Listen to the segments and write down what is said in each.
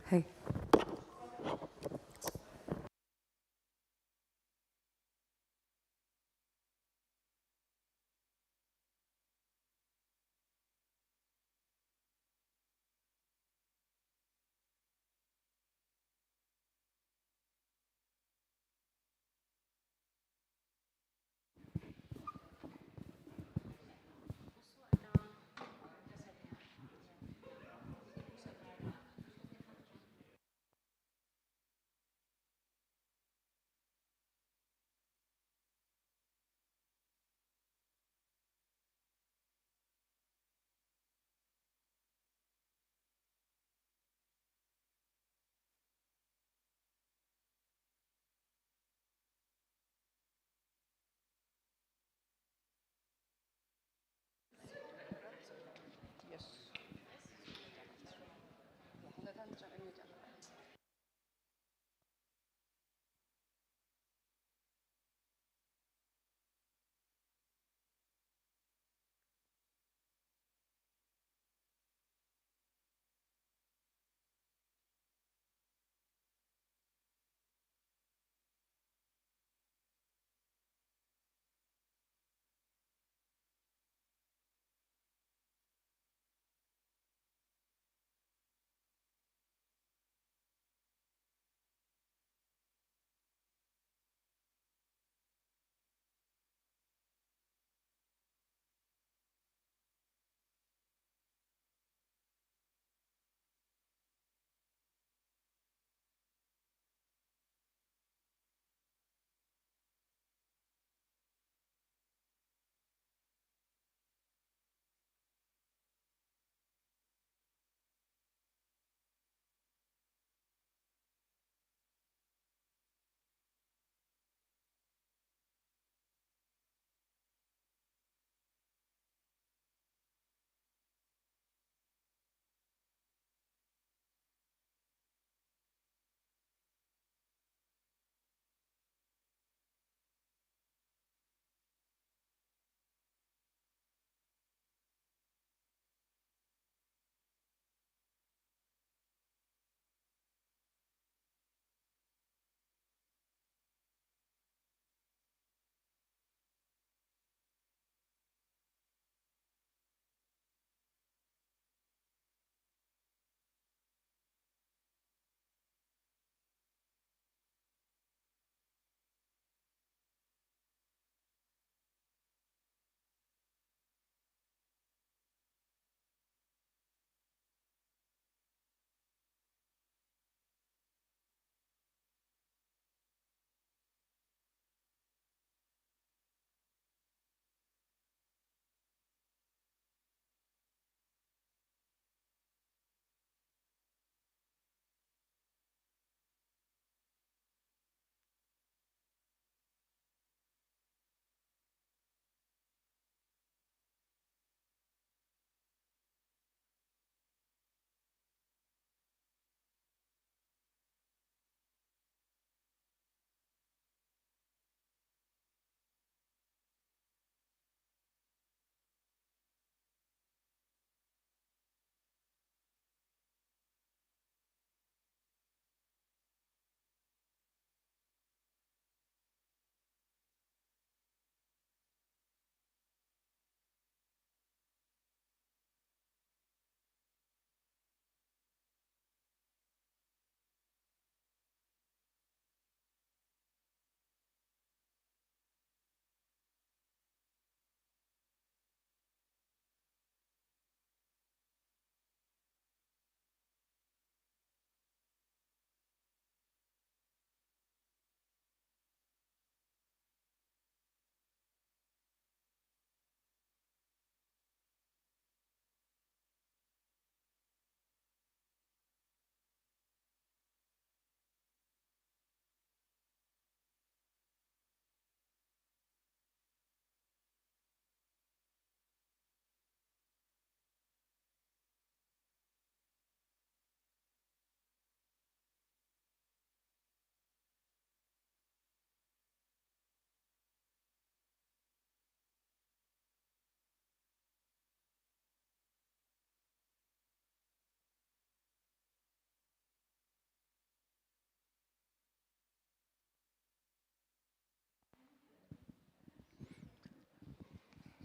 Hey.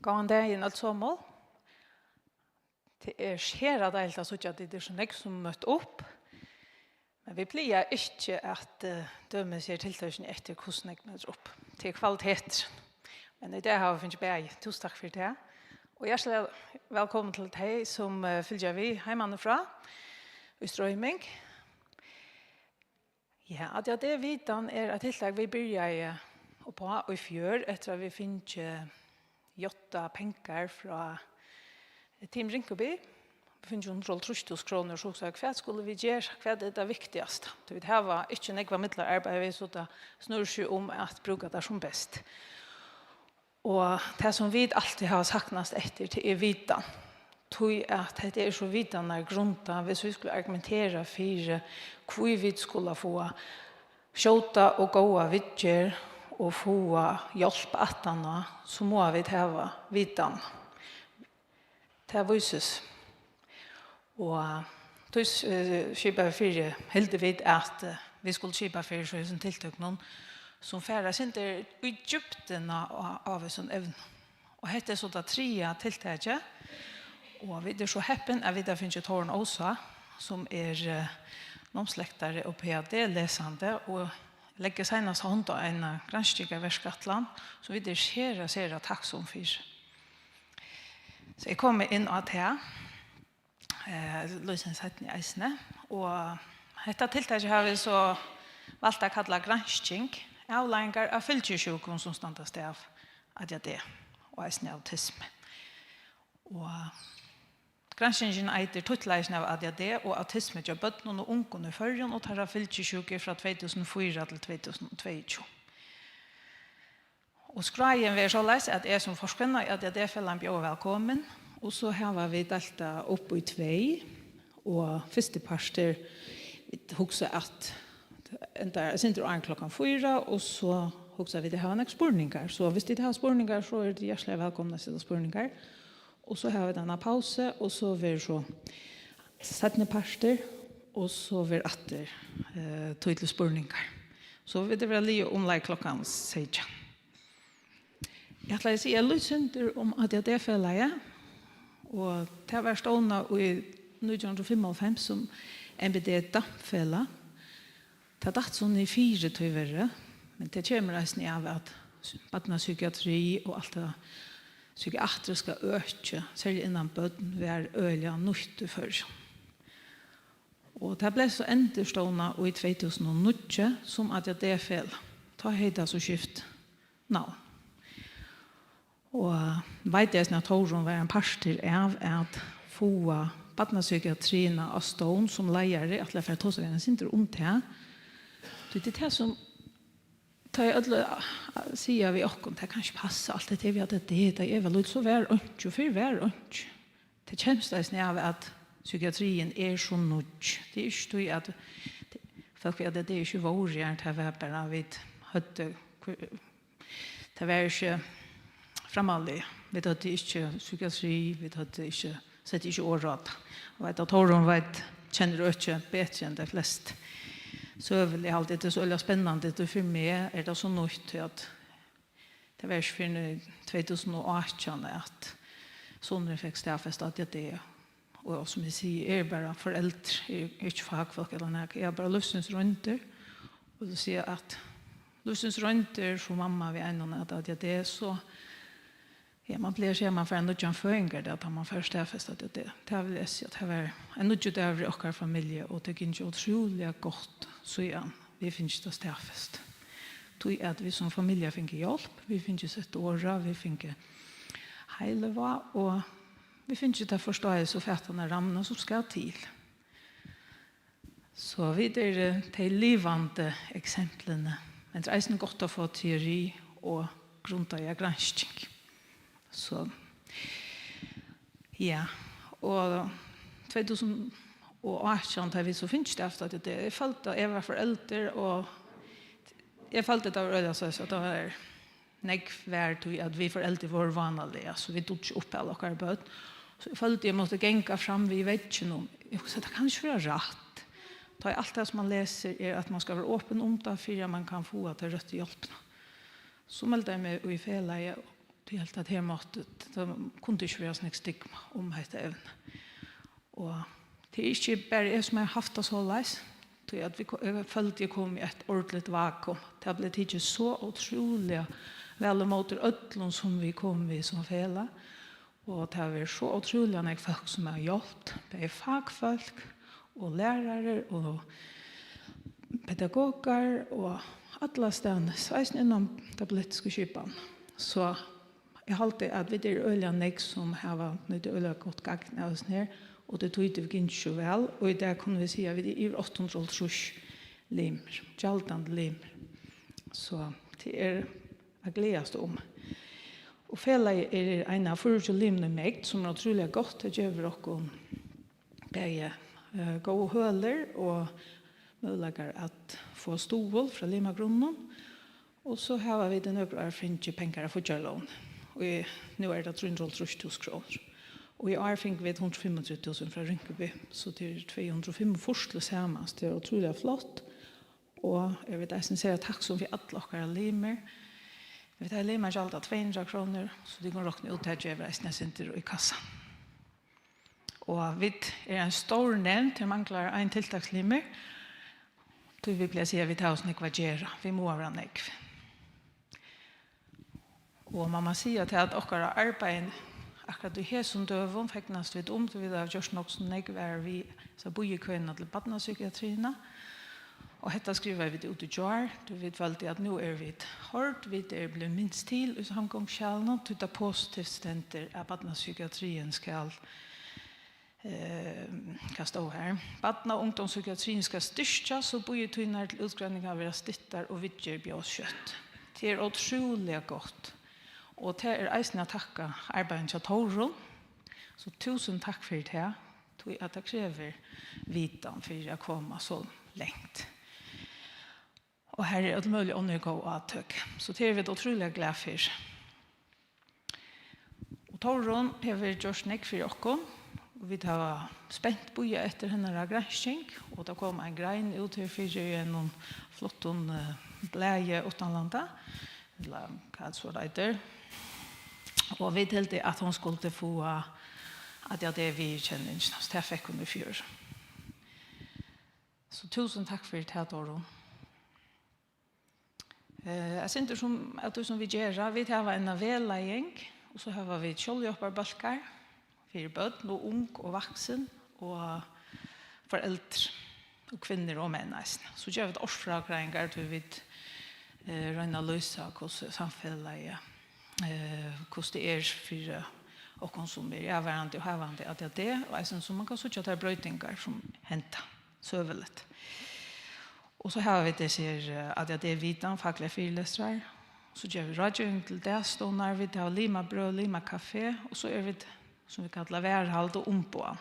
Gåan dagen alt sommer. Det skjera deilt at det så nek som møtt opp. Men vi pleier ikke at døme seg tiltøysen etter hvordan jeg møter opp. Til kvalitet. Men i det har vi finnet bæg. Tusen takk for det. Og hjertelig velkommen til deg som følger vi hjemmefra i Strøyming. Ja, at det vidan et tiltak vi begynner på i fjør etter at vi finner 8 penger fra Team Rinkeby. Vi finner 130 kroner, så hva skulle vi gjøre? Hva det viktigste? Det var ikke nekva midler arbeid, så det snurrer seg om at bruke det som best. Og det som vi alltid har saknast etter til vidan. Tog at det så vidane grunta hvis vi skulle argumentere for hvor vi skulle få skjøta og gåa vidger og få hjelp attana, så må vi ha vidan. Det vises. Og tog skipet for helt vidt at vi skulle skipet for sånn tiltøk noen som færdes ikke i djupten av en sånn evne. Og dette så det 3 tiltaket. Og vi så heppen at vi da finner Tårn også, som nomslektere og PhD-lesende, og legger senest hånd av en granskjøk av Verskatland, så vi ser takk som fyr. Så jeg kommer inn av det, løsens hetten i eisene, og dette tiltaket har vi så valgt å kalle granskjøk, avlengar av fylkesjukken som stod sted av ADHD og eisene autisme. Og granskingen eiter tuttleisen av ADHD og autisme til bøtten og ungen i førjen og tar av fylkesjukker fra 2004 til 2022. Og skreien vil så leise at jeg som forskerne i ADHD-fellen blir velkommen, og så har vi delt opp i 2, og første parter hukse at jeg sitter an klokken 4, og så hukse vi det har en spørninger. Så hvis de har spørninger, så det hjertelig velkomne til spørninger. Og så har vi denne pause, og så vil så settende parter, og så vil atter tydelig spørninger. Så vil det være lige omleg klokken 16. Jeg vil si, jeg lyser om at det fellet, og det var stående i 1955 som NBD-DAP-fellet. Det er datt sånn i 4 tøyvere, men det kommer reisende av at badnapsykiatri og alt det psykiatriska øke, særlig innan bøtten, vi øyelig nytt før. Og det ble så enderstående i 2009 som at det fel. Ta heita så skift navn. Og vet jeg at Torun var en parster av at få badnapsykiatrien av Stone som leier, at det er for å ta seg en sinter om det. Det er det som ta alle sier vi okkom, det kan ikke passe alt det vi hadde det er vel ut så vær ønsk, og for vær ønsk. Det kjemstreisen av at psykiatrien så nødj. Det ikke at folk vet at det ikke var gjerne til vepperne vi hadde, det var ikke fremaldig. Vi hadde ikke psykiatri, vi hadde ikke sett ikke året. Og vet at Torun kjenner ikke bedre enn de fleste. Så vil jeg alltid, det så veldig spennende, det for meg det så nødt til at det var ikke for 2018 at sånne fikk stedfest at det og som jeg sier, bare foreldre, ikke fagfolk eller noe, jeg bare løsens rundt og det sier at løsens rundt for mamma ved en at det så ja, man blir så man får en nødvendig føringer at man får stedfest at det vil jeg si at det var en nødvendig av vår familie og det er ikke utrolig godt så ja, vi finner ikke stedfest. Det er at vi som familie finner hjelp, vi finner sett åra, vi finner heileva, og vi finner ikke forståelse og fettene ramene som skal til. Så vi de livende eksemplene, men det er godt å få teori og grunnet av gransking. Så, ja, og 2018 har vi så finnes det efter det. Jeg følte at jeg var forelder, og jeg følte at det var øyelig så det var nekvært at vi foreldre var vanlige, så vi tog ikke opp alle dere bøt. Så jeg følte at jeg måtte genka fram, vi vet ikke noe. Jeg sa, det kan ikke være rett. Alt det som man leser at man skal være åpen om det, for at man kan få til rett hjelp. Så meldte jeg meg i fjellet, det helt at her måtte, det kunne ikke være sånn stigma om dette evne. Og det ikke bare jeg som har haft det så leis, at jeg følte jeg kom i et ordentligt vakuum. Det ble ikke så utrolig vel mot ødlån som vi kom i som fela. Og det har vært så utrolig enn folk som har hjulpet. Det er fagfolk og lærere og pedagoger og alle stedene. Så er det innom det politiske kjøpene. Så jeg halte at vi er øyne nek som har nødt øyne godt gagn av oss her. Og det tog det ikke vel. Og i det kunne vi si at vi er 800 limer. Gjeldende limer. Så det er jeg gledes om. Og fjellet er en av 40 limene meg, som er utrolig godt. Det gjør dere begge gode høler og muligheter at få stål fra limagrunnen. Og så har vi den økere finnes penger for kjørlån. Og nå er det 330 000 kroner. Og i år fikk vi 135 000 fra Rinkeby, så det er 205 forskjell sammen. Det er utrolig flott. Og jeg vil sincere takk som vi alle dere limer. Jeg vet, jeg limer ikke alt av 200 kroner, så de kan råkne ut til at jeg sitter i kassan. Og vi er en stor nevn til mangler en tiltakslimer. Så vi vil si at vi tar oss nekva gjøre. Vi må være nekv. Og man må si at dere arbeid akkurat i hesson døven fekknast vi om, vi har gjort nok som nekvar vi så bor i køyene til badnapsykiatrina. Og dette skriver vi ut i jar. Du vet veldig at nå er vi hårdt, vi er blevet minst til i samgångskjellene, til det positivt stenter at badnapsykiatrien skal hva står her. Badna- og ungdomspsykiatrien skal styrke, så bor i tøyner til utgranning av være stittar og vidger bjøskjøtt. Det er utrolig godt. Og det er eisen å takke arbeidet til Torun. Så 1000 takk for det. At det krever vitan for å komme så lengt. Og her er det mulig å gå av tøk. Så det er vi utrolig glad for. Og Torun har vi gjort nek for dere. Vi har spent på etter henne gransking. Og det kom en grein ut her for en flott blæje utenlandet. Eller hva det så det. Og vi delte at hun skulle få at det er vi kjenner ikke. Så det fikk hun i fjør. Så 1000 takk for det, Torun. Jeg synes som at du som vi gjør, vi har en vellegging, og så har vi kjølhjopperbalker for bøtten og ung og vaksen og foreldre og kvinner og menn. Så gjør vi et årsfragreinger til vi rønner løse hvordan samfunnet hvordan det er for og som er avværende og havende at det er det, og jeg synes man kan søke at det er brøytinger som henter søvelet. Og så har vi det sier at det er vidan, faglige fyrlestere. Så gjør vi rådgjøring til det, stående vi til lima brød, lima kafé, og så er vi det som vi kaller værhald og ompå.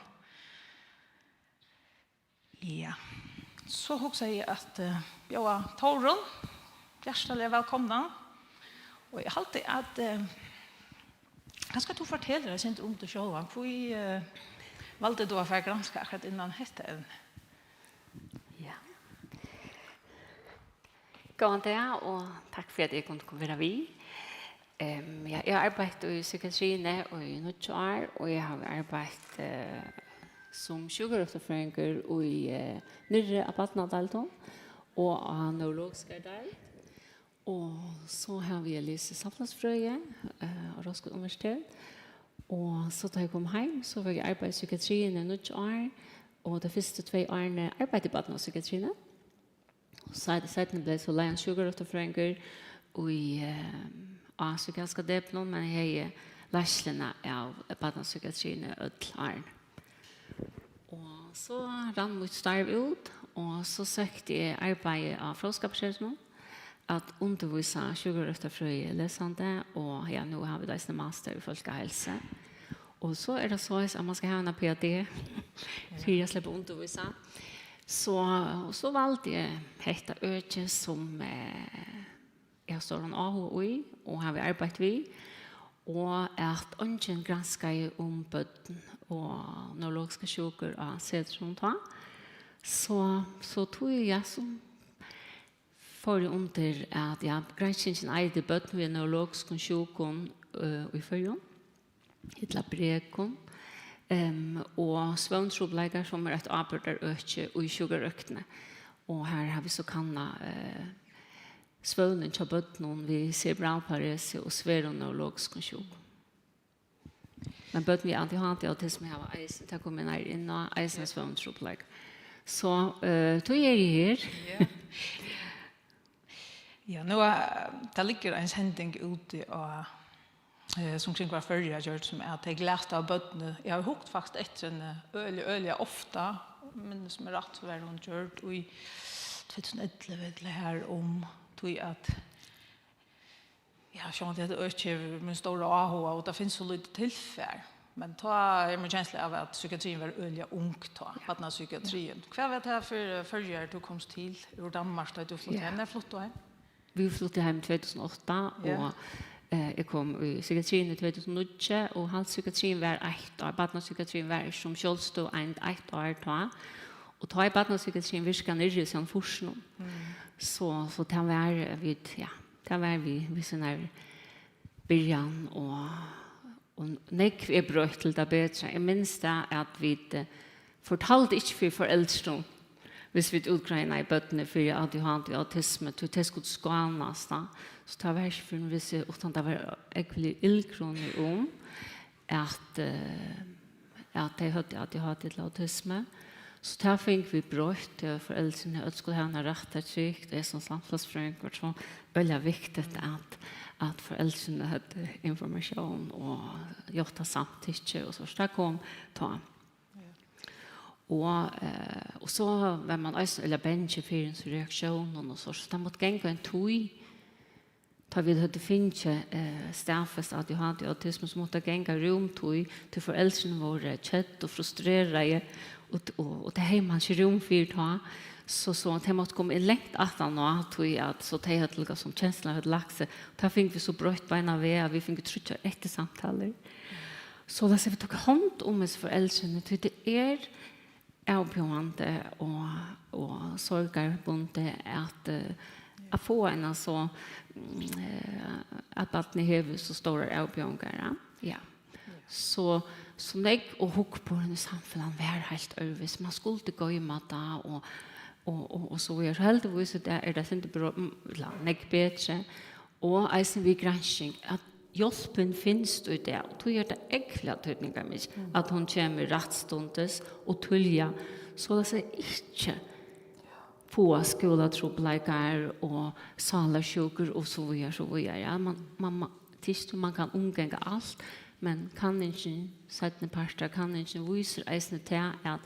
Ja. Så husker jeg at Torun, hjertelig velkomna. Og jeg halte at hva skal du fortelle deg sint om til sjåen? Hvor valgte du å være granske akkurat innan hette evne? Ja. God dag, og takk for at jeg kunne komme vi. Jeg har arbeidet i psykiatrien i 9 år, og jeg har arbeidet som sjukerøfterføringer i nyrre av Badnadalton og av neurologiske del. Og så har vi lyst samfunnsfrøye av Roskilde Universitet. Og så da jeg kom hjem, så var jeg arbeidet i psykiatrien i 9 år, og de første 2 årene arbeidet i Badnadalton. Så siden ble så leien sjukerøfterføringer i av psykiatriske deplen, men jeg har lærslene av Badnadalton i Ødlaren. Og så rann mot starv ut, og så søkte jeg arbeid av fråskapskjørsmål, at undervise sjukerøfterfrøye lesende, og ja, nå har vi da en master i folkehelse. Og så er det så at man skal ha en PhD, for jeg slipper undervise. Så valgte jeg dette øke som jeg står en AHO i, og har vi arbeidet vi, og at ungen gransker om bøtten og neurologiske sjuker av sedrum ta. Så tog jeg som får under at granskningen eide bøtten ved neurologisk sjukdom i førjon, hitla brekon, og svøvntrobleikar som et avbyrderøkje og i sugarøktene. Og her har vi så kanna svøvnen til bøtten vi cerebralparese og sveroneurologisk sjukdom. Men bøtten vi anti-autisme har eisen, det kommer nær inn og eisen svøvntrobleikar. Så du her. Ja, nu det ligger en sending ute og som kring var førre gjort som at jeg lærte av bøttene. Jeg har hukt faktisk etter en øye ofte, men som rett for hver hun gjort i 2011 her om tog at ja, sånn at det øker min store AHA og det finnes så lite tilfær. Men ta min känsla av att psykiatrin var öliga ung ta patna psykiatrin. Hva vet jag för förr du kom till ur Danmark då du flyttade hem? När flyttade du hem? Vi flyttade hem 2008 och jag kom i psykiatrin i 2009 och halspsykiatrin var 1 år. Patna psykiatrin var som självstå 1 år ta. Och ta i patna psykiatrin virka nere som forskning. Så det var vi sån här början og nekv brøtt til det bedre. Jeg minns det at vi fortalte ikke for foreldre hvis vi utgreina i bøttene for ADHD og autisme, til det skulle skånes. Så det var ikke for hvis utan det var egentlig ildkroner om at de hadde ADHD til autisme. Så der fikk vi brøtt til foreldrene at skulle ha en rett trygg. Det som samfunnsfrøyngur, så veldig viktig at foreldrene hadde informasjon og gjort det samtidig, og så det kom ta. Og så var man også eller bensje for en reaksjon, og så det måtte gjenge en tog. Da vi hadde finnet stafest ADHD og autisme, så måtte gjenge romtog til foreldrene våre kjett og frustrerede, og det har man ikke rom for ta. Så det måtte komme inn lengt at han nå, så det hadde lukket som kjensler hadde lagt seg. Da fikk vi så brøtt beina ved, vi fikk trutja etter samtaler. Så da vi tok hånd om oss foreldrene, det avbjørende og sorgarbundet at få en så at baden i hevet så store avbjørende. Ja. Så jeg og hukk på henne samfunnet var helt øyvis. Man skulle gå i matta og så er heldigvis det ikke nek bedre. Og eisen vi gransking at hjelpen finnes ut det. Og tog det ekle tøytninger min at hun kommer rettstundes og tullja. Så det er ikke på skoletrobleikar og salarsjuker og så videre. Ja, man kan omgenge alt, men kan ikke settende parter, kan ikke viser eisene til at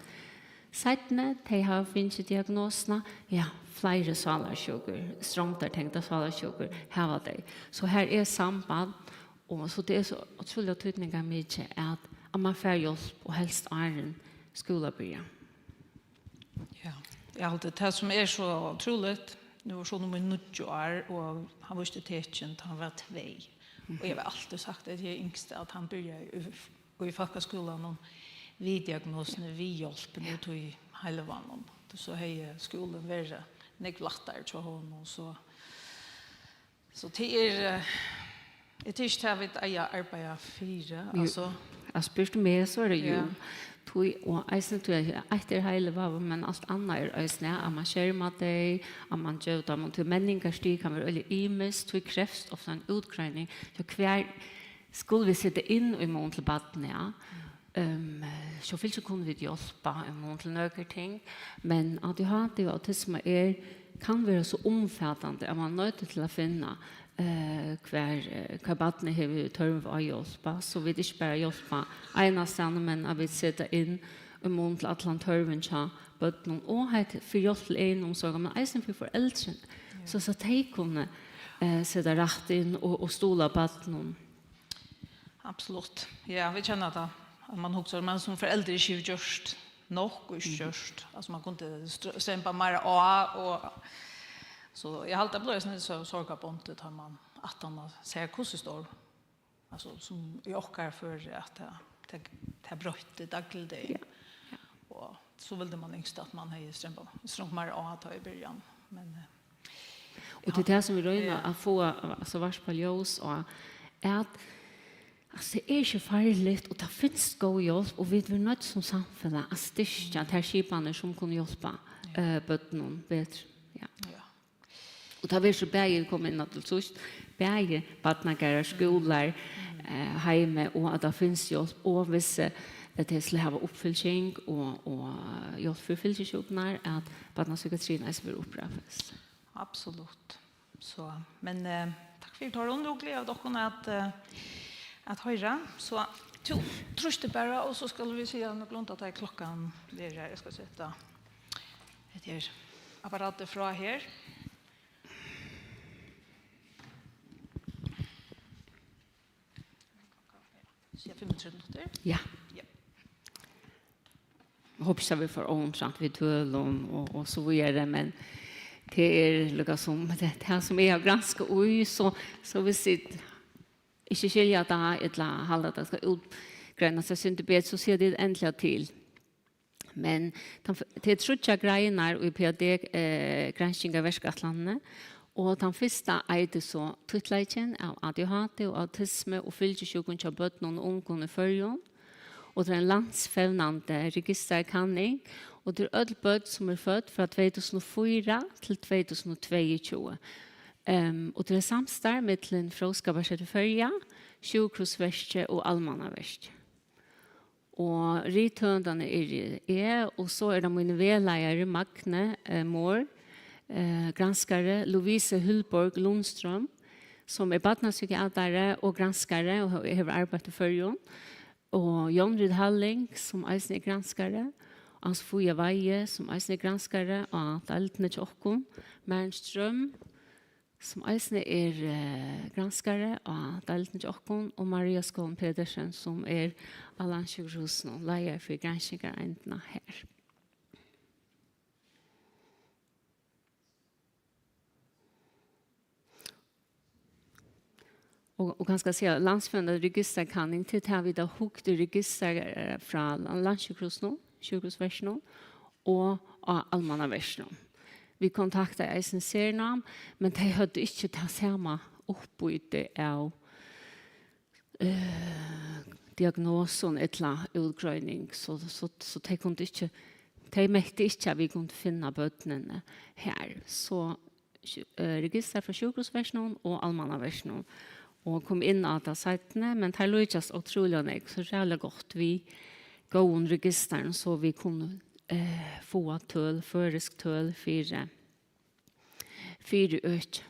settende, de har finnet diagnosene, ja, flere salarsjuker, strongt tenkte salarsjuker, her var det. Så her samband, og så det så utrolig tydninger mye at man får hjelp og helst en skolebyer. Ja, jeg har det som så utrolig, nu var så nummer 90 år, og han visste tekjent, han var 2. Og jeg har alltid sagt at jeg yngste at han begynte i folkeskolen og vi diagnosene, vi hjelpen ut i hele vannet. Så har skolen vært nekvlattere til henne. Så det jeg ikke til at jeg arbeider 4. Altså spørte meg, så det jo. Og jeg synes jeg etter hele vannet, men alt annet øyne, at man skjermer det, at man gjør det, at man til menningerstig kan være veldig imest, det krevs ofte en utgreining. Så hver skulle vi sitte inn i mån til baden, ja. Så vil så kunne vi hjelpe i mån til nøkker ting, men ADHD og autisme kan være så omfattende at man er nødt til å finne hver baden har tørv å hjelpe, så vi ikke bare hjelpe ene stedet, men at vi sitter inn i mån til at man tørven til bøtten, og for hjelp til egenomsorg, men eisen for foreldrene, så de kunne sitte rett inn og stole bøtten. Absolutt. Ja, vi kjenner det. Man husker, men som foreldre ikke gjørst nok og ikke gjørst. Altså man kunne strempe mer av. Så jeg har alltid blitt så sorgabondet har man at man ser hvordan det står. Altså som i åker for at det er brøtt i daglig. Og så ville man yngste at man har strempe mer av i början. Men Och det är det som vi röjnar att få alltså vars på ljus och att alltså det är inte farligt och det finns god hjälp och vi vill nødt som samfunn att styrka de här skiparna som kan hjälpa bötterna bättre. Ja. Och det har så bäger kom in till sist bäger barnagare skolor hemma och att det finns hjälp och vissa att det skulle ha uppfyllning och hjälp för fyllsjuknar att barnpsykiatrin är så uppraffas. Absolut. Så men tack för att du har roligt av dock att höra. Så tröst det bara och så ska vi se något långt att det är klockan det är jag ska sätta det här apparatet från här. Så jag 35 minuter. Ja. Jag hoppas att vi får ordentligt vid töl och så vidare, men det är lika som det här som är ganska oj så vi sitter inte skilja det här ett halva det ska utgräna sig synd det så ser det äntligen till. Men det trutcha grejer i PhD granskning av verkskatlandet och den första är det så tutleiken av ADHD och autism och fyllsjukdom till barn och ungdom i förjon. Och det är en landsfävnande registerkanning och det är öll barn som är född från 2004 till 2022. Och det är samstarv mellan Fråskaparsetterfölja, Sjukhusverket och Almannaverket. Och rithöndarna är och så är det min vedlejare Magne Moore, granskare Lovise Hullborg Lundström, som är barnpsykiater och granskare och har arbetat i förjon. Och Jon Ryd Halling som är granskare, Hans Foja Veje som är granskare och Daltne Tjockon, Mernström som är granskare och Daltne Tjockon och Maria Skån Pedersen som är Allan Sjukhusen och leier för granskningarna här. Och ganska säga landsfönnade registerkanning till att vi då hukt register från Landssjukhusen, Sjukhusverket och Almannaverket. Vi kontaktade SNC-namn, men de hade inte det samma uppbyte av diagnosen eller utgröning, så de kunde inte, de mäkte inte att vi kunde finna bötterna här. Så register från Sjukhusverket och Almannaverket och kom in att det sajtene, men det lyckas otroligt nek, så jävla gott vi går in registern så vi kunde få töl, förisk töl, fyra øk.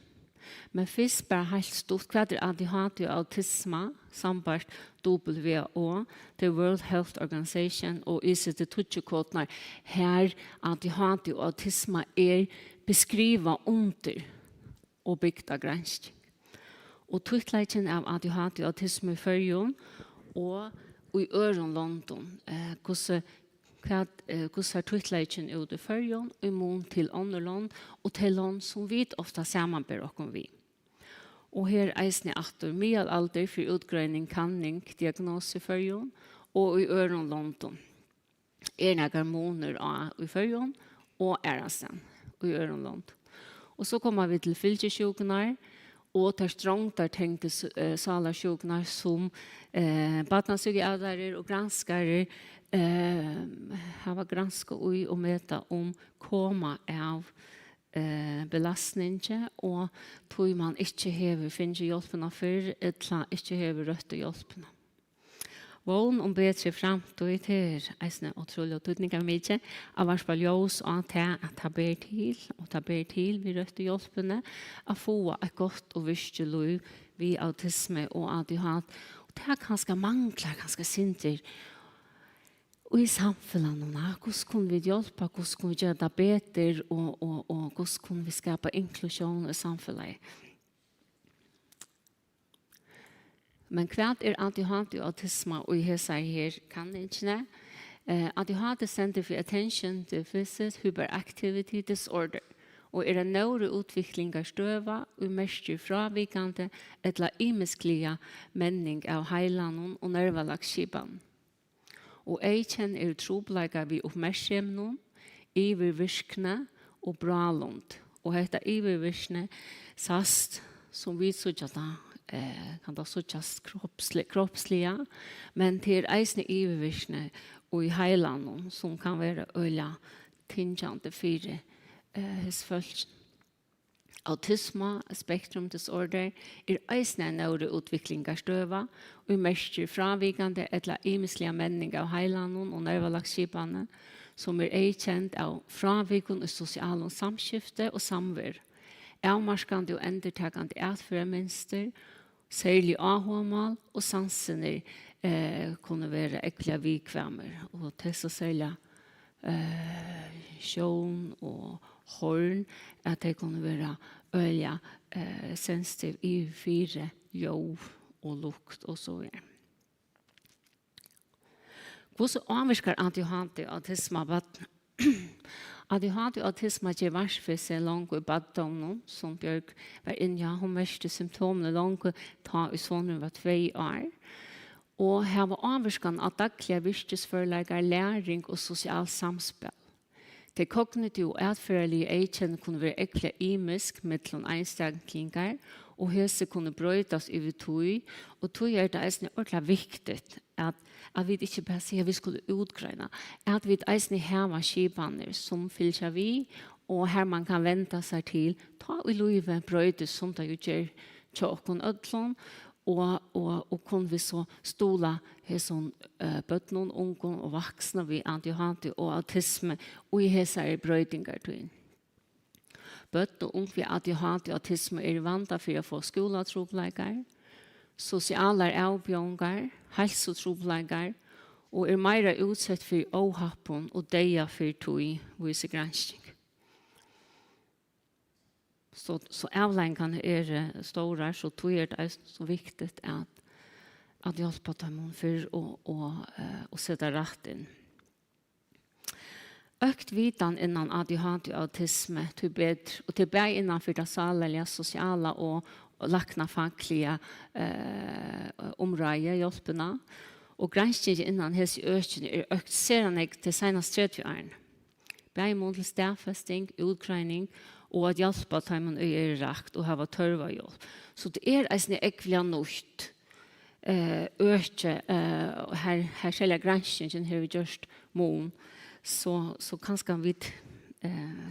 Men først bare helt stort, hva er ADHD og autisme, sambart WHO, The World Health Organization og ICD-10-kodene, her ADHD og autisme beskrivet under og bygd av granskning. Og tøytleiken av ADHD og autisme i førjon og i øren London, hvordan er tøytleiken ut i førjon, i mån til andre land, og til land som vi ofte sammenber oss vi. Og her eisne atter mye alder for utgrønning, kanning, diagnose i førjon, og i øren London. Noen måneder i førjon, og Arasen i øren London. Og så kommer vi til fylkesjukene, og tar strångt der tenkte salarsjukene som barnpsykiatere og granskere har gransket og møte om koma av belastningen, og tror man ikke hever finner hjelpene før, eller ikke hever rødt hjelpene. Vågen om bedre fremtid til eisene utrolig tydning av mye, av hvert fall ljøs og at det ber til, og det ber til vi rødt hjelpene, å få et godt og virkelig liv ved autisme og ADHD. Og det er ganske mangler, ganske sinter, og i samfunnet, hvordan kunne vi hjelpe, hvordan kunne vi gjøre det bedre, og hvordan kunne vi skape inklusjon i samfunnet. Men hva ADHD og autisme, og jeg sier her kan ikke. ADHD Center for Attention Deficit Hyperactivity Disorder, og en neuroutvikling av støva og mestrer fravikende eller imesklige menning av heilanen og nervelagsskipen. Og eiken trobleika vi oppmerksomheten, ivervirkene og bralund, og dette ivervisne sast som vi såg kan da sås kroppsliga, men til eisne ivervisne og i heiland som kan være øyla tingjande fire hos Autisma, spektrum disorder, eisne en nøyre utviklingarstøva, og i mestjer fravikande etla imislige menning av heilandon og nervalagskipane, som kjent av fravikon i sosialen samskifte og samver, avmarskande og endertakande atførermønster, særlig avhåmal og sansener kunne være ekvile vikvammer, og til så særlig sjån og horn, at det kunne være øya sensitiv i fire ljov og lukt og så videre. Hvordan avvirker ADHD og autisme av vatten? ADHD og autisme gjør varsfri seg langt i baddommen, som Bjørk var inne, hun mørste symptomene langt ta i sånne var 2 år. Og her var avvirkene av daglige virkesforlegger, læring og sosial samspill. Det kognitive og atførelige eikjene kunne være ekle imisk mellom einstaklingar, og hese kunne brøytas over tog, og tog det eisne ordentlig viktig at vi ikke bare sier at vi skulle utgrøyne, at vi eisne heva skipaner som fylser vi, og her man kan vente seg til, ta i livet brøytes som det jo gjør tjokken ødlån, og kunne vi så stola sånn bøtnen, ungen og voksne vi ADHD og autisme, og i hese brøytingar til. Bøtten og ung vi ADHD og autisme vant for å få skoletrobleikar, sosiale avbjørnger, helsetrobleikar, og mer utsett for åhappen og deia for tog vise gransking. Så avleggene store, så tog det så viktig at hjelpe dem for å sette rett inn. Økt vitan innan ADHD og autisme til bedre, og til bedre innenfor det salige, sosiale og lakna faglige områder hjelpene. Og granskningen innan hese økene økt seranlegg til senest 30 år. Bedre mål til stedfesting, utgreining, og at hjelpe dem rakt og hava tørva hjelp. Så det eisne ekvile nødt øke, her selger granskningen har vi gjort mån, så kanskje vi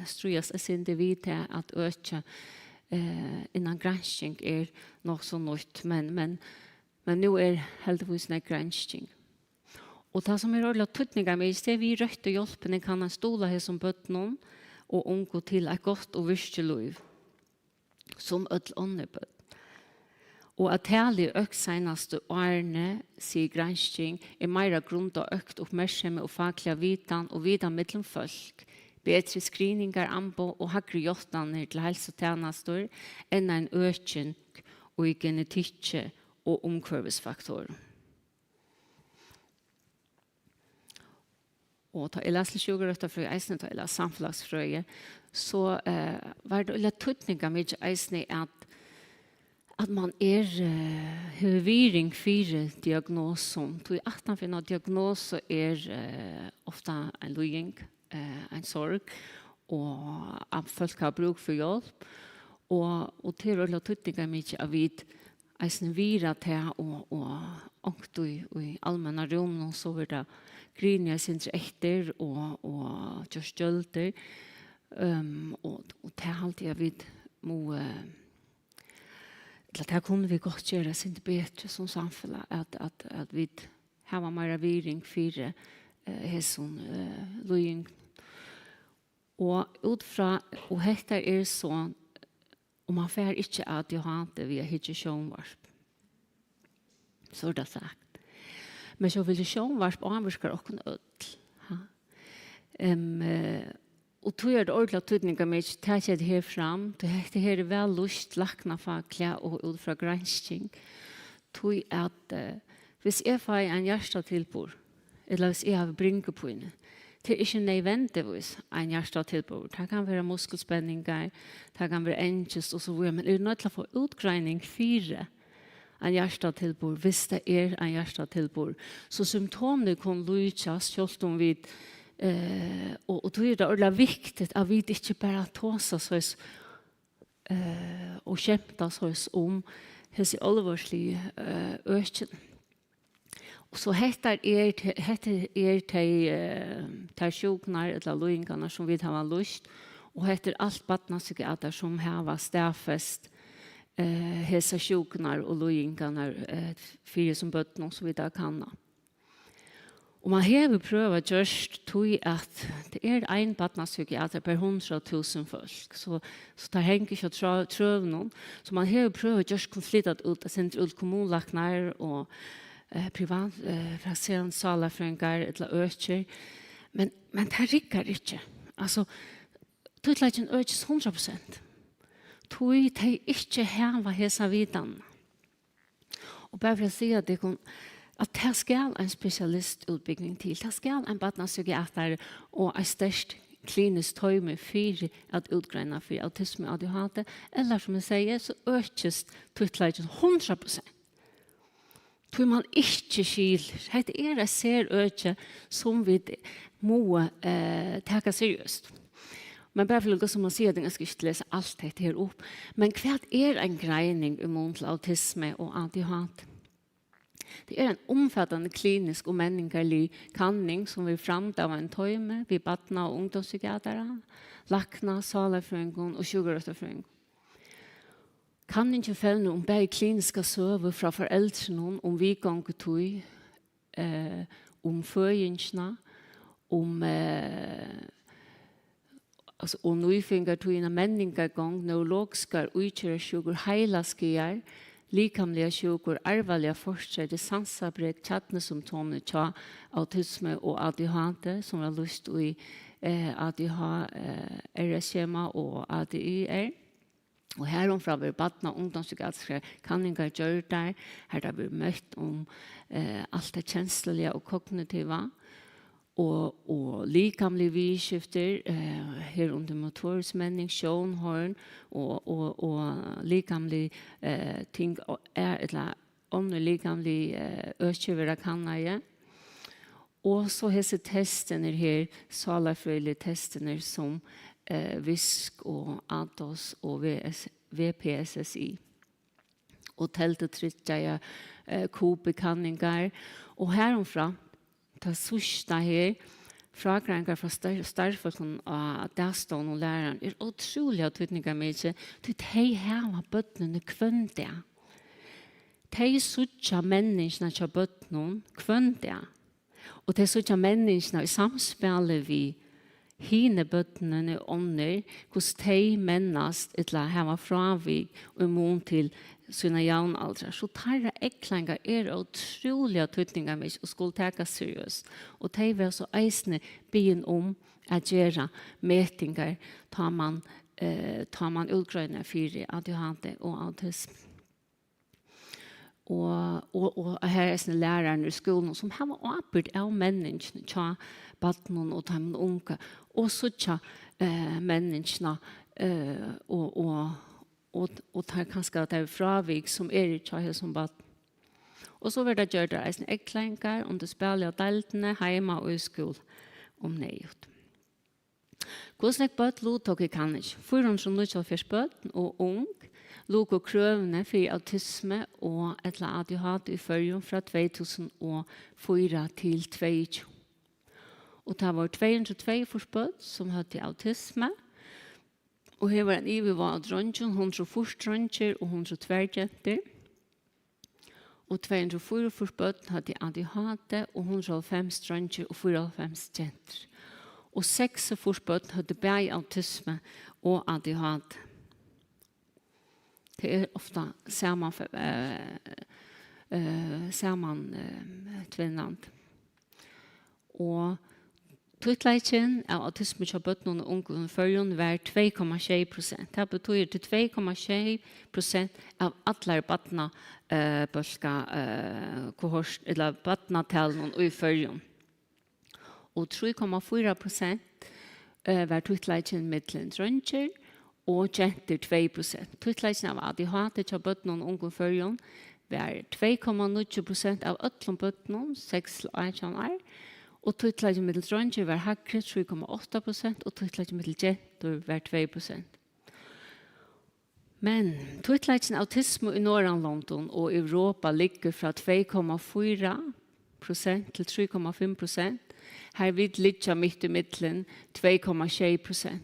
strøyes individ til at øke innan gransking nok så nødt, men nå heldigvis en gransking. Og det som ordentlig tøtninger med, det vi rødt og hjelpene kan han stole her som bøttene og unge til et godt og virkelig som et andre bøtt. Og at hele økt seneste årene, sier gransking, mer grunn til økt oppmerksomhet og faglig vitan og vidan mellom folk, bedre screeningar, anbå og hakre hjelpene til helsetjenester enn en økning og i genetikke og omkvarvesfaktorer. Og da jeg leste 20 fra eisene til eller samfunnsfrøye, så var det litt tøtninger med eisene at man høyviring for diagnosen. Så i 18 for noen diagnose ofte en løying, en sorg, og at folk har bruk for hjelp. Og til å la tøtninger med at vi eisene vira til og i allmänna rum så var det grinja sin etter og gjør stølter. Og til alltid jeg vet må det kunne vi godt gjøre sin bedre som samfunn at vi har mer viring for hesson løying. Og utfra, og dette sånn, og man får ikke at jeg har det via hitje sjånvarp. Så det sagt. Men så vil sjånvarp avvirker åkken ødel. Og tog det ordentlig tydninger med ikke ta det her fram. Det her vel lust, lakna faglige og ut fra gransking. Tog at hvis jeg får en hjertetilbord, eller hvis jeg har brinket på henne, det ikke nødvendigvis en hjertetilbord. Det kan være muskelspenninger, det kan være engest og så videre, men det nødt til å få utgreining 4 en hjertetilbord, hvis det en hjertetilbord. Så symptomene kan lykkes, selv om vi og det det ordentlig viktig at vi ikke bare tåser oss og kjempet oss om hese alvorslige økjen. Og så heter de sjuknar eller løyingarna som vi har lyst, og heter alt badnapsykiater som har stafest hese sjuknar og løyingarna fire som bøtten som vi da kan. Og man har prøvet just tog at det en badnapsykiater per 100.000 folk, så det henger ikke trøv noen. Så man har prøvet just konfliktet ut, sendt ut kommunlaknar og privat praktiserende salafrøyngar eller øker, men det rikker ikke. Altså, tøytleggen økes 100%. Tøy de ikke heva hesa vidan. Og bare for å si at det skal en spesialistutbygging til, det skal en badnapsykiater og en størst klinisk tøyme for at utgreina for autisme og ADHD, eller som jeg sier, så økes tøytleggen 100%. Tror man ikke skiler. Det en ser øke som vi må ta seriøst. Men bare for å som man sier, jeg skal ikke lese alt dette her opp. Men hva en greining imot autisme og ADHD? Det en omfattende klinisk og menningerlig kanning som vi framt av en tøyme, vi badna og ungdomspsykiatere, lakna, salafrøyngon og sjugerøtterfrøyngon. Kan ikke følge om bare kliniske søver fra foreldrene om vigangetøy, om føyingsene, om nøyfingertøyene, menningergang, neurologiske utgjøresjuger, heilaskier, likamlige sjuker, arvelige forskjell, sansabrek, tjatnesymptomene til autisme og ADHD, som har lyst i ADHD-RS-skjema og ADIR. Og heromfra vil badna ungdomspsykiatriske kanningar gjør der, her har vi møtt om alt det kjenslelige og kognitiva, og likamlige vidskifter, her under motorisk menning, sjånhorn, og likamlige ting, eller andre likamlige økjøvere kannaje. Og så hese testene her, salafrøylige testene som VISK og ADOS og VPSSI. Og teltet trittja kobekanningar. Og heromfra, det sørste her, fragrangar fra starfolken av dagstånd og læreren, utrolig tydningar mye, til de her bøttene kvønte. De sørste menneskene til bøttene kvønte. Og de sørste menneskene i samspillet vi hine bøttene ånder, hos de mennast etla heva fravig og immun til sina jaunaldrar. Så tarra ekklanger utrolig tydningar mis og skulle teka seriøst. Og de var så eisne byen om at gjøre metingar tar man utgrøyna fyrir ADHD og autisme. Og her er sånne lærere i skolen som har åpert av menneskene, tja badnen og de unge, og så tja menneskene, og tar kanskje at det er fravik som i tja som badnen. Og så vil det gjøre det sånne ekklengar om det spiller av deltene, heima og i skole om nøyot. Hvordan er bøtt lottok i kannisk? 494 bøtten og ung, låg og krøvene for autisme og et eller annet ADHD i førjen fra 2004 til 2020. Og det var 202 forspøtt som hadde autisme. Og her var en ivig dronjen, 104 dronjer og 102 jenter. Og 204 forspøtt hadde ADHD og 105 dronjer og 94 jenter. Og 6 forspøtt hadde bare autisme og ADHD. Det er ofte saman tvinnand. Og tøytleikjen av autisme til bøtten og unge i førjen var 2,6%. Det betyr til 2,6% av alle bøttene bølska kohort, eller bøttene i førjen. Og 3,4% var tøytleikjen mittelen drøntjer, og jenter 2%. Tøytleikjen av ADHD til bøtten og unge i førjen var 2,9% av øtlom bøtten, 6-18 år, og tøytleikjen mittel drøntjer var hakre 3,8%, og tøytleikjen mittel jenter var 2%. Men tøytleikjen autisme i Norrland og Europa ligger fra 2,4% til 3,5%. Her vil ligge midt i midten 2,6%.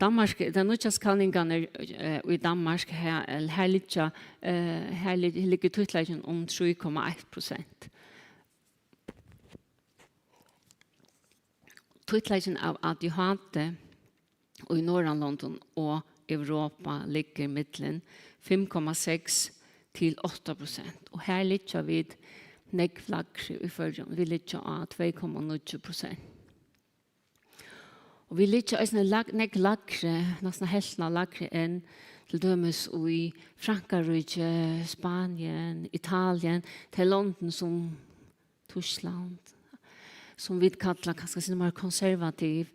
Danmark, den nødvendige skanningene i Danmark, her ligger tøytleikjen om 3,1%. Tøytleikjen av ADHD og i Norrland og Europa ligger midten 5,6 til 8%. Og her ligger vi negglagre i førgen. Vi ligger av 2,9%. Og vi ligger også negglagre, nesten helten av lagre enn til dømes i Frankrike, Spanien, Italien, til London som Tyskland, som vi kallar kanskje mer konservativ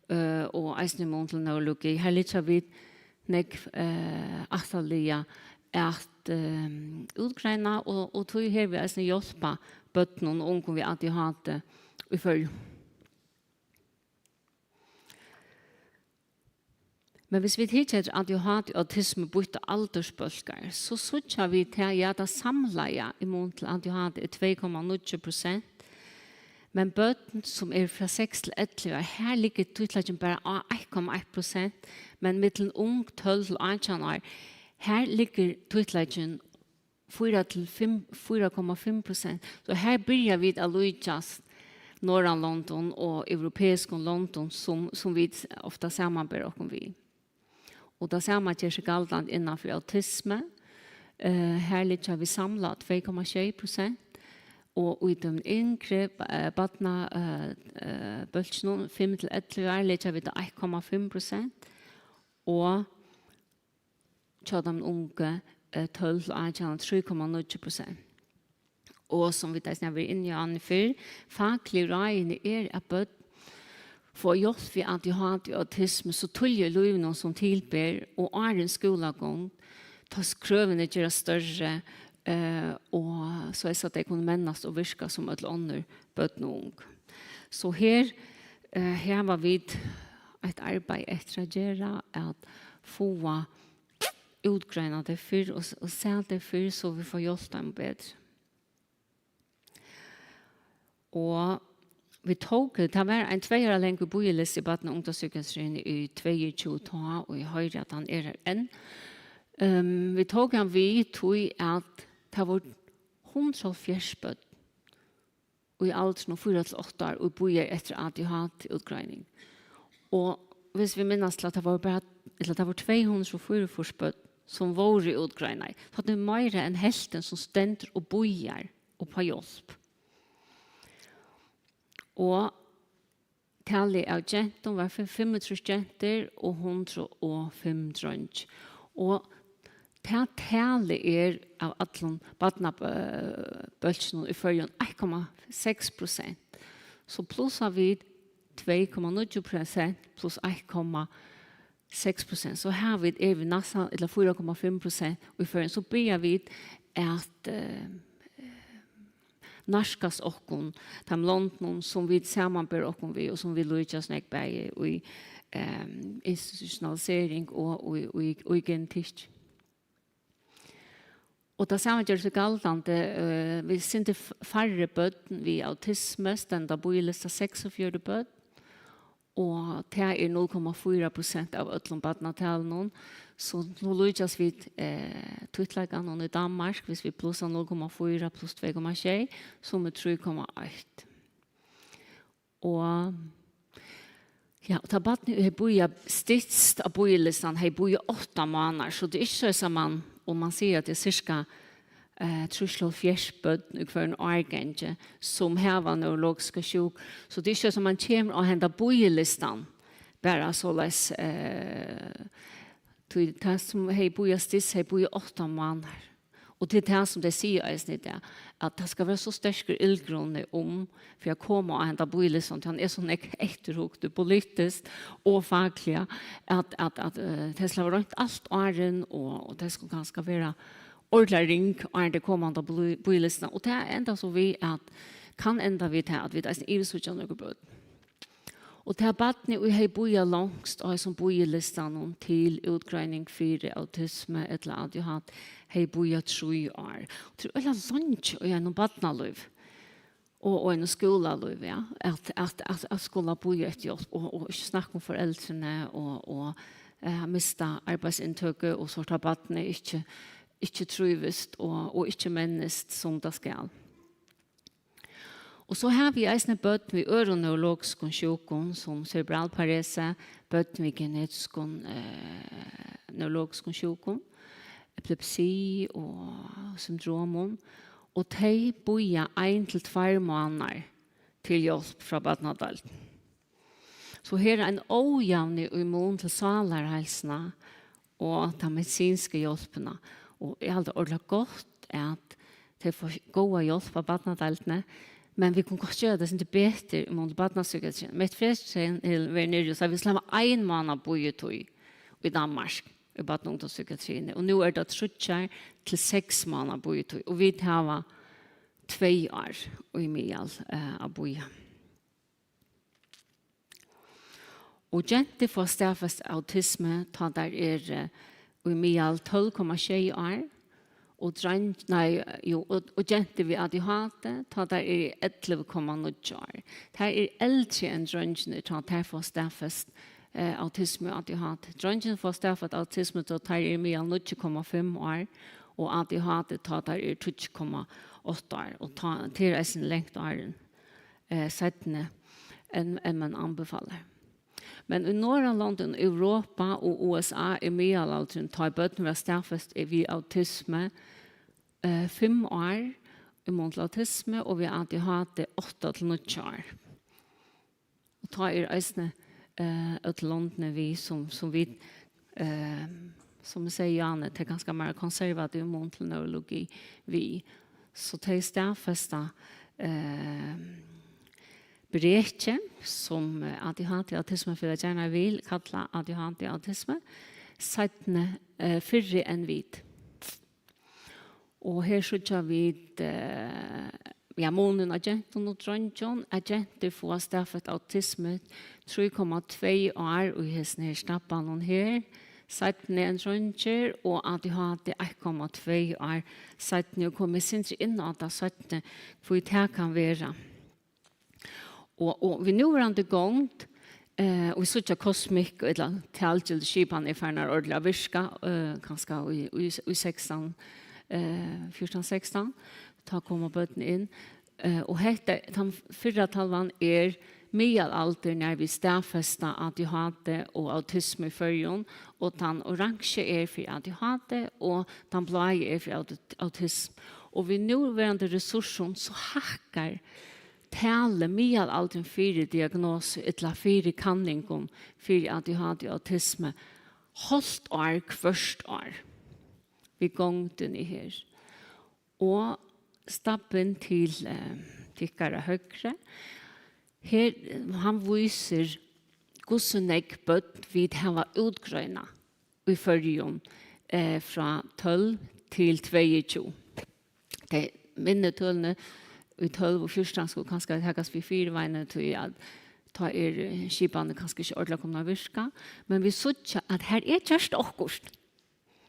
og eisne måned neurologi. Her ligger vi ataliga at utgreina og tog her vi eisne hjelpa bøtten og unge vi alltid hadde i følge. Men hvis vi hittar at jeg hadde autisme bytte aldersbølger, så sutja vi til at det samleie i mån til at jeg hadde 2,9%. Men bøten som fra 6 til 11 her ligger tøytleikjen bare 1,1%, men mittelen ung 12 til 18 år, her ligger tøytleikjen 4 til 4,5%. Så her begynner vi å lykkes Norrland London og europeisk London som vi ofte samarbeider oss vi. Og det samme gjør seg galt innenfor autisme. Her ligger vi samlet 2,6%. Og i de yngre badna bølsene 5 til 11 år ligger vi til 1,5%. Og til de unge 12 til 18 3,9%. Og som vi har vært inne i annen før, faglig rådene at bøtt for hjelp ved at de har autisme, så tuller løvene som tilber, og en skolegang, tas krøvene gjør større, og så er det at de kunne mennes og virke som et andre bøtten og ung. Så her var vi et arbeid etter å gjøre at få utgreina det før og se det før så vi får hjelpe dem bedre. Og vi tog, det var en 2 år lenge bojelist i Baden ungdomspsykiatrien i 22 år, og jeg hører at han her enn. Vi tog han vi tog at det var 140 bøtt og i alderen 4-8 år og bojer etter at de hadde utgreining. Og hvis vi minnes til at det var 244 bøtt som var i utgreining, så det mer enn helten som stender og bojer og på hjelp. Og tallet av jenter var 35 jenter og 105 drønge. Og tallet av alle badnabølsene i følgen 1,6%. Så pluss har vi 2,9% pluss 1,6%. Så her vi vi nesten 4,5% i følgen. Så blir vi at narskas okkon, de London som vi samarbeider okkon vi, og som vi lykkes nekbæge i institutionalisering og i genetisk. Og det samme gjør seg galtande, vi synte færre bøtten vi autisme, stenda bojelista 46 bøtt, og det er 0,4% av øtlom badnatalen. Så nå lykkes vi tøytleggene i Danmark, hvis vi plusser 0,4 pluss 2,6, som 3,8. Og ja, da badne har boet stidst av bojelistan, har boet 8 måneder, så det er ikke så man, og man sier at det er cirka 3,4 bøtten i hver en årgenge som har neurologiske sjuk. Så det er ikke som man kommer og henter bojelistan, bare så les det som har boet stidst, har boet 8 måneder. Og det er det som de sier det, at det skal være så sterke ildgrunner for å komme og hente bojelistan, han er sånn etterhugd politisk og faglig, at det skal være rundt alt åren, og det skal ganske være ordentlig ring og det kommende bojelistan. Og det er enda så vi kan enda vi til at vi er i Ivesutja noe bød. Og til badne og hei boja langst og som bojelistan til utgreining for autisme eller ADHD hei boja 3 år. Og det er langt og gjennom badnaløv og en skolaløv, ja, at skola boja et hjelp og ikke snakke om foreldrene og mista arbeidsinntöket og sorta badne ikke truvist og ikke mennest som det skal. Og så har vi eisne bøtt med øroneurologisk sjukdom som cerebral parese, bøtt med genetisk neurologisk sjukdom, epilepsi og syndrom. Og de boja 1-2 måneder til hjelp fra badnadalten. Så her er en ojavnig immun til salarhelsene og de medisinske hjelpene. Og jeg har ordentlig godt at de får gode hjelp av badnadaltene, men vi kan godt gjøre det ikke bedre imot badnadspsykiatrien. Mitt frelsen er nere, så vi slemmer 1 måned bojetøy i Danmark i badnadspsykiatrien. Og nå er det 3 til 6 måneder bojetøy. Og vi har 2 år i mye av bojet. Og jenter får stedfast autisme, ta der i mye 12,6 år. Og jenter ved ADHD, ta der 11,9 år. Det eldre enn drøngene, ta der får stedfast autisme og ADHD. Drøngene får stedfast autisme, ta der mye 9,5 år. Og ADHD, ta der 2,8 år. Og til er sin lengt åren settende enn man anbefaler. Men i några länder, Europa och USA är medelåldern tar bötten var stedfast vid autisme 5 år imot autisme og vi ADHD 8-9 år. Og tar eisne ut landene vi som vi som säger Janne, det är ganska mer konservativ imot neurologi vi. Så det är stedfasta Bretje, som ADHD-autisme for jeg gjerne vil kalla ADHD-autisme, settene fyrre enn vid. Og her skjøtter vi månen av jenten og drøntjen. Jenter får stedfast autisme 3,2 år og hesten her snappen her. Settene en drøntjer og ADHD 1,2 år. Settene kommer sinnssykt inn at det settene for det kan være. Og vi nå er det gongt, og vi sier kosmikk, eller talgild skipan i ferner ordentlig av virka, kanskje i 14-16, ta kommer bøtten inn. Og hette, de 4-talvan middelalder når vi stedfester ADHD og autisme i førjen, og den oransje for ADHD, og den blå for autisme. Og vi nå er det ressursen så hakker tale middelalderen 4 diagnoser, eller 4 kanninger, 4 ADHD og autisme, holdt år først år. Vi gongte i her. Og stappen til tikkere høyre. Her han viser hvordan jeg bøtt vi har utgrønnet i førjen fra 12 til 22. Det minnetølene i 12 og 14 skulle kanskje hekkes vi 4 veiene til at ta skipene kanskje ikke ordentlig kommer å virke. Men vi så at her kjørst akkurat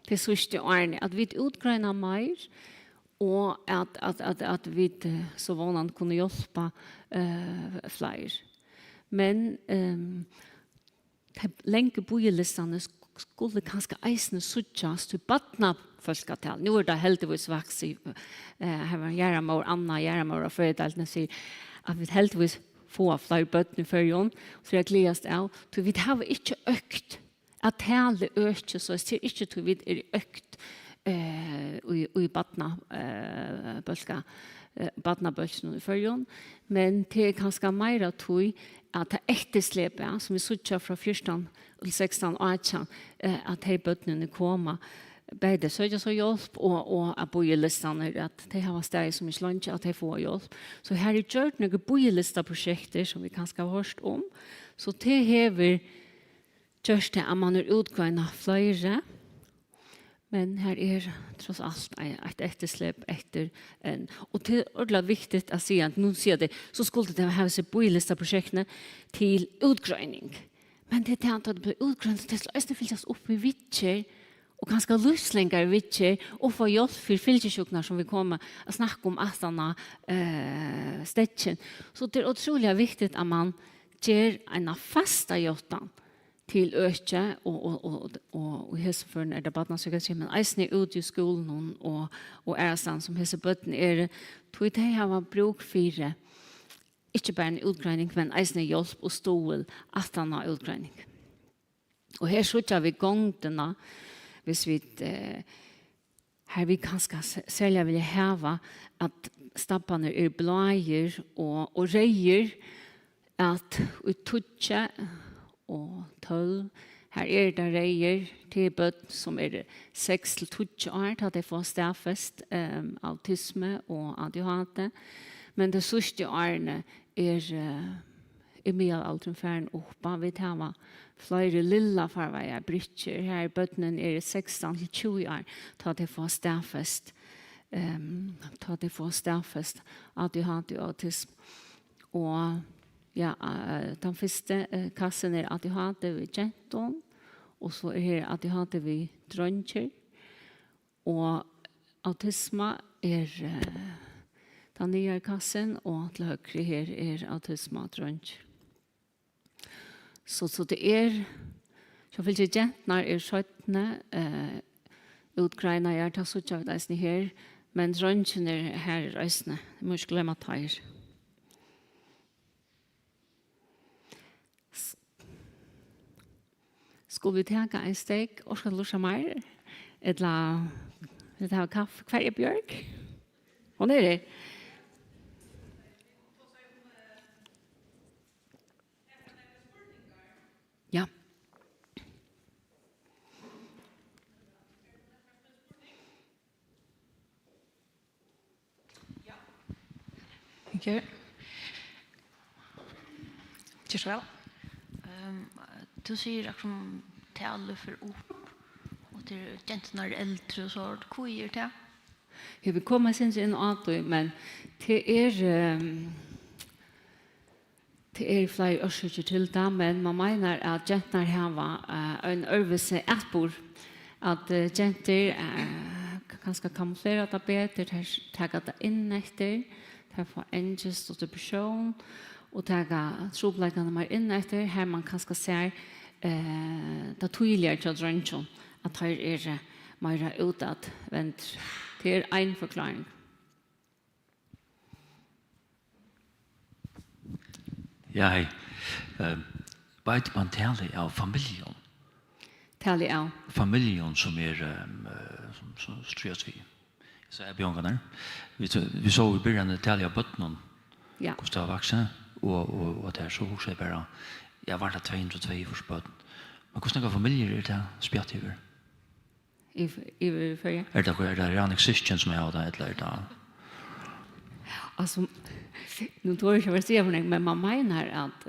til sørste årene, at vi utgrønner mer, og at vi så vanlig kunne hjelpe flere. Men lenge bojelistene skulle kanskje eisene suttjes til badnafolkatal. Nå det heldigvis vokst i her var Gjerramor, Anna Gjerramor og foreldrene sier at vi heldigvis får flere bøtten i førjen, så jeg gledes av. Så vi har ikke økt. At tale øker, så jeg sier ikke at vi økt i badnabølsen i førjen, men det kanskje mer av tog at det etterslepet, som vi sier fra 14 til 16 år, at de bøttene kommer, bedre søker så hjelp, og at bojelistene, at de har steg som ikke lønner, at de får hjelp. Så her er gjort noen bojelisteprosjekter som vi kanskje har hørt om. Så det hever gjørst det at man utgående flere, Men här trots allt ett eftersläpp efter en. Och det är ordentligt viktigt att säga att nu ser det så skulle det ha sig på lista projekten till utgrävning. Men det är inte att det blir utgrävning, det är fyllas upp i vitcher och ganska livslängare vitcher och få hjälp för fylkesjuknar som vi kommer att snacka om astana stetchen. Så det är otroligt viktigt att man ger en fasta hjältan till öke och hesförn det barnpsykiatri men eisne ut i skolan och ärstan som hese bøtten tog det har bruk for ikke bare en utgreining men eisne hjelp og stål at han har utgreining. Og her skjøtter vi gongtene hvis vi her vi kanskje særlig vil heve at stappene blåer og reier at ututje og 12. Her det reier til bøtt som 6-12 år, da de får stafest autisme og ADHD. Men det sørste årene i middelalderen færen oppa. Vi tar flere lilla farveier, brytjer. Her bøttene 16-20 år, da de får stafest ADHD og autisme. Og ja, den første kassen ADHD ved genton, og så her ADHD ved drøncher, og autisme den nye kassen, og til høyre her autisme og drøncher. Så det så vil ikke gentene 17 utgreiene jeg tar så av deisene her, men drønchen her reisende. Jeg må ikke glemme at ta her. Skulle vi ta en steg, og skal lusse mer? Eller vil du ha kaffe? Hva Bjørk? Hun det? Ja. Okay. Ikke så vel. Du sier at som taler for opp, og til jentene eldre og så, hva gjør det? Jeg vil komme sin inn og men det flere årsøker til det, men man mener at jentene har en øvelse etbord, at jenter kanskje kamuflere det bedre, tager det inn etter, får angst og depresjon, og tager trobleggene mer inn etter, her man kanskje ser det tydeligere til drønnsjon, at her mer utadvendt. Det en forklaring. Ja, hei. Vet man taler av familien? Taler av? Familien som som styres vi. Så bjørngene. Vi så i begynnelsen taler av bøttene. Ja. Hvordan det var voksne. Og det så også bare, jeg var der 202 for bøtten. Men hvordan er familier det spjatt i over? I førje? Det Ranik Syskjen som har det, eller det? Altså, nu tror jeg ikke hva jeg sier for deg, men man mener at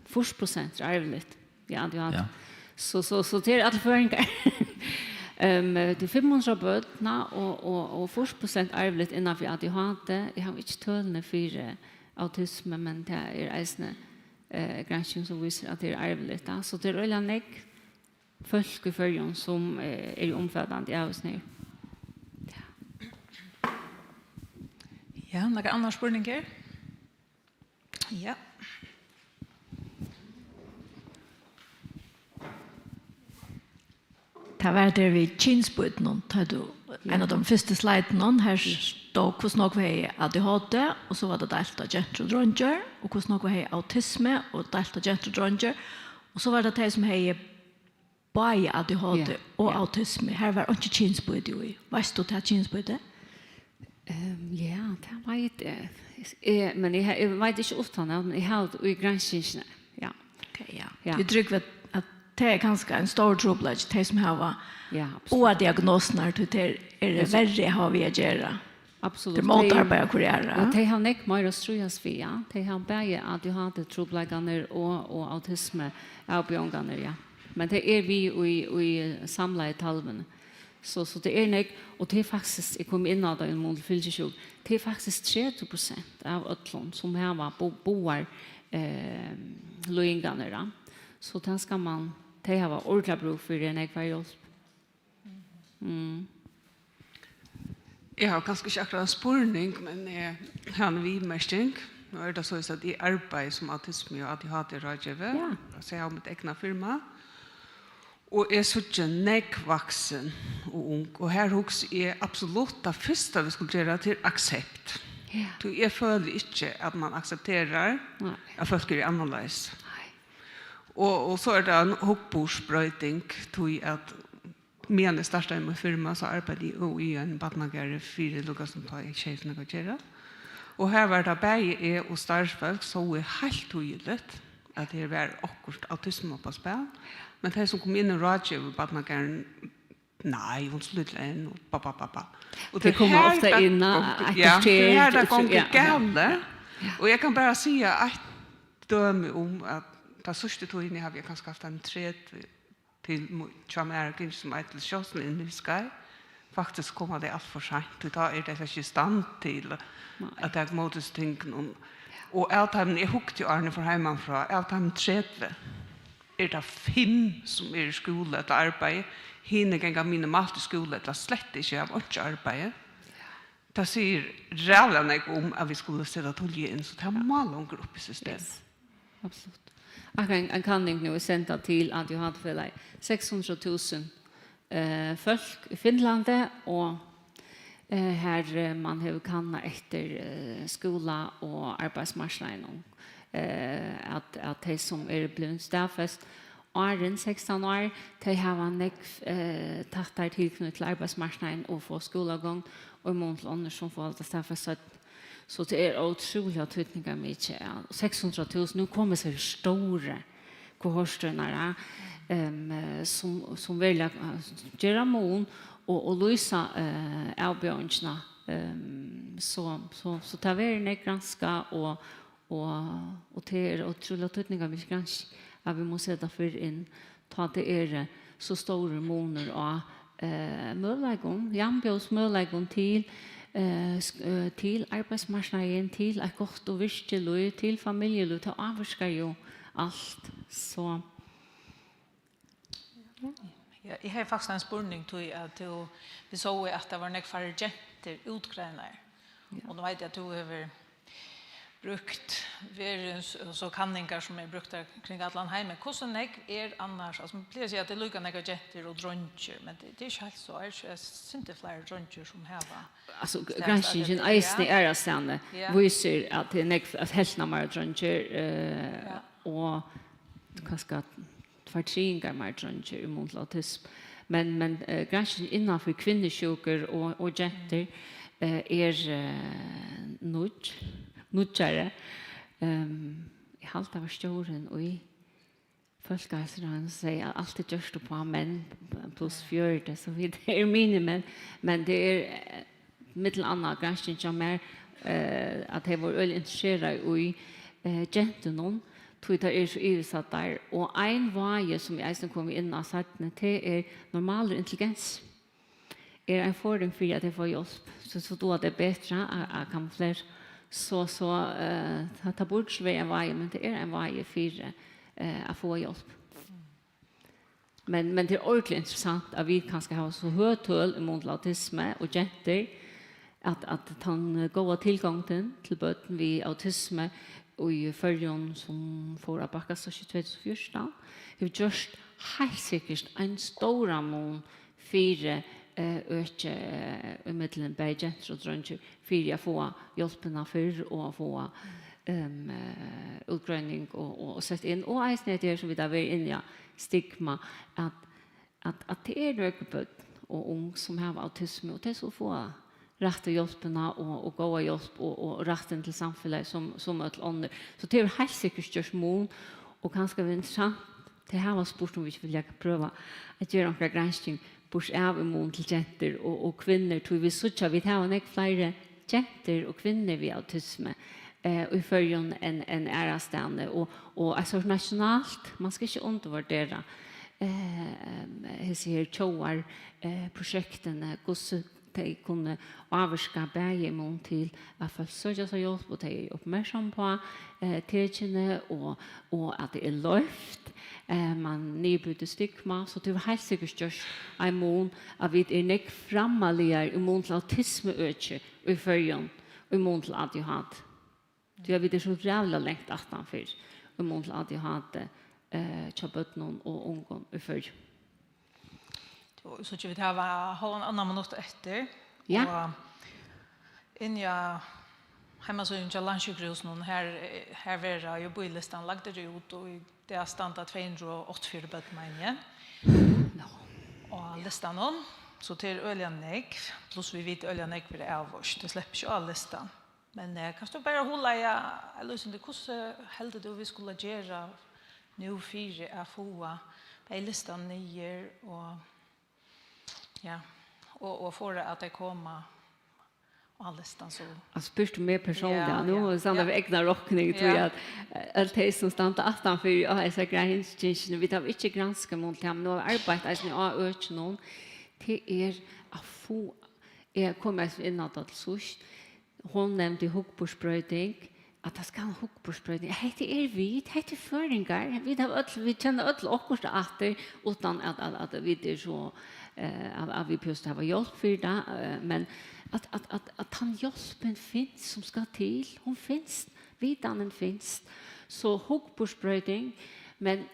40% arveligt. Ja, det har så det alle føringer. Det 500 bøtene og 40% arveligt innenfor ADHD. Jeg har ikke tølende for autisme, men det eisende gransking som viser at det arveligt. Så det veldig nek folk i førjen som omfattende av oss nere. Ja, noen andre spørninger? Ja. Det var der vi kinsbøten, en av de første slidene, her stod hvordan noe var ADHD, og så var det delt av jenter og dronger, og hvordan noe var autisme, og delt av jenter og dronger, og så var det de som var bare ADHD og autisme. Her var ikke kinsbøten jo i. Hva stod det kinsbøten? Ja, det vet jeg. Men jeg vet ikke uttale, men jeg har det i granskingene. Ja. Okay, ja. Du trykker at det ganske en stor trobladj, de som har og diagnosene, det verre har vi å gjøre. Absolut. Det måtte arbeide kurere. Og de har nek mer å strues vi, ja. De har bare ADHD, trobladjene og autisme av bjørngene, ja. Men det vi i samlet i talvene. Så det är nek, och det är faktiskt, jag kom in av det i en mån till det är faktiskt 30% av ötlån som har boar löjningarna. Så den ska man, det har varit ordentligt bruk för en ekvar hjälp. Jeg har kanskje ikke akkurat en spurning, men jeg har en vidmestring. Nå det så at jeg arbeider som autisme og ADHD-rådgiver, så jeg har mitt egna firma. Og jeg er ikke nekvaksen og ung, og her også er absolutt det første vi skulle gjøre til aksept. Jeg føler ikke at man aksepterer at folk er annerledes. Og så det en hoppbordsbrøyting til at medan jeg startet med firma, så arbeidet jeg i en badnagere 4 lukker som tar jeg kjefene å gjøre. Og her var det bare og startsfolk så er helt tydelig at det var akkurat autisme på spill. Men de som kom inn i rådgiver badnageren, nei, hun slutter inn, og pappa. Og det kommer ofte inn ja, det her det går gale. Og jeg kan bare si et døme om at det sørste togene har vi kanskje haft en tredje til Tjamær som er til Kjøsen inn i Sky. Faktisk kommer det alt for sent. Da er det ikke stand til at jeg måtes ting. Og alt dem, jeg hukte jo Arne for hjemmefra, alt dem 30 er det 5 som er i skole til arbeid. Hine ganger minimalt i skole til slett ikke av 8 arbeid. Det sier rævlig om at vi skulle sette tolje inn, så det er mange unger oppe i systemet. Absolutt. En kanning nu är sända till att jag hade för 600 000 folk i Finland och här man har kanna efter skola och arbetsmarknaden att de som är blivit staffast åren 16 år de har tattar tillknytt till arbetsmarknaden och få skolagång och många andra som får allt staffast så det är otroliga tydningar mycket. 600 000, nu kommer så stora kohorsterna som väljer göra mån och lösa avbjörnsna. Så tar vi en granska och det är otroliga tydningar mycket gransk att vi måste sätta för in ta det är så stora måner och möjligheten, jambjøs möjligheten til arbeidsmarknaden, til et godt og virkelig, til familieliv, til avvarsker jo alt. Så. Ja, jeg har faktisk en spurning til at vi så at det var nek færre jenter utgreinar. Og nå vet jeg at du har brukt så kanningar som er brukt kring Atlan Heime. Hvordan er annars? Altså, man blir si at det lukker nekka jenter og dronjer, men det er ikke helt så. Det er ikke flere dronjer som hever. Altså, granskingen eisne er av stedene viser at det er nekka at heltene mer dronjer og kanskje 2-3 mer dronjer i mot autism. Men granskingen innenfor kvinnesjuker og jenter er nudjare. Jeg halte av stjåren og i folkehelserne sier at alt er gjørst på menn pluss 4, så det er minimum, men det er mittelanna granskning som er at jeg var veldig interessert i jentene, tror det er så iversatt der, og en vei som jeg kom inn av sattene, det er normal intelligens. Er en fordring for at jeg får hjelp, så då er det bedre at kamuflere. Så det borde ikke være en vei, men det er en vei for å få hjelp. Men det er ordentlig interessant at vi kanskje har så høyt tøl mot autisme og jenter, at han går tilgang til bøten ved autisme og i følgen som får av bakka så 2014. Vi har gjort helt sikkert en stor mån for øke umiddelen bei jenter og dronjer for å få hjelpene for og få utgrønning og sette inn. Og eisne det som vi da var inne i stigma at det er nøkkelbøtt og ung som har autisme og det er så få rette hjelpene og gode hjelp og retten til samfunnet som et andre. Så det er helt sikkert størst mån og kanskje interessant. Det her var spurt om vi ikke vil prøve at gjøre noen gransking bors av imot til jenter og kvinner. Tror vi så vi har nok flere jenter og kvinner ved autisme i følgen enn ærestande. Og altså nasjonalt, man skal ikke undervurdere ser tjoar projekten hur de kunne avvarska bægemån til at folk søker seg hjelp, og de er oppmerksom på tilkjene, og at det er løft, man nedbryter stigma, så det var helt sikkert størst en mån at vi er nek fremmaliger i mån til autismeøkje i førjen, og i mån til ADHD. Det er vi det så rævla lengt aftanfyr, i mån til ADHD, tjabøtnen og ungen i førjen. Så ikke vi tar halv en annen minutt etter. Ja. Og inn jeg hemmasøyen til landsjukhusen, her var jo boilistan lagde det ut, og det er standet 284 bøtt, mener jeg. Og listan noen, så til Øljanegg, pluss vi vet Øljanegg vil avvårs, det slipper ikke av listan. Men kan du bare holde, jeg løser det, hvordan heldig du vi skulle gjøre nå 4 av få, de listan nye, og ja, og for at det kommer av listan så. Jag spurte mer personligt. Ja, Nu ja, är det egna rockning tror jag att allt det som stannar aftanför och jag säger granskningen vi tar inte granska mot dem nu arbetar jag av öknon till att få kommer in att så hon nämnde huggborspröjning att det ska huggborspröjning det vit det föringar vi känner öll okkurst åter utan att vi det så att vi just har hjälp för det men att han hjälpen finns som ska till hon finns vidanen finns så huggborspröjning men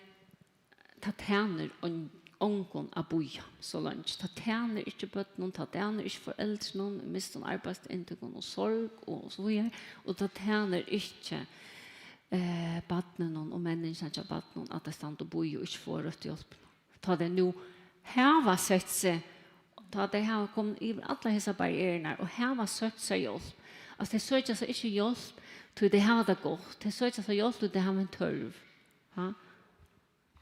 ta tärner och ongon a boja så långt. Ta tärner inte bötnon, ta tärner inte föräldrar, mistan arbetsintegon och sorg och så vidare. Och ta tärner inte badnen och människan till badnen att det stannar och boja och inte får rätt hjälp. Ta det nu här sett sig ta det här kom i alla dessa barriärerna och här var sett sig hjälp. Alltså det söker sig inte hjälp till det här det gott. Det söker sig hjälp till det här med törv. Ja?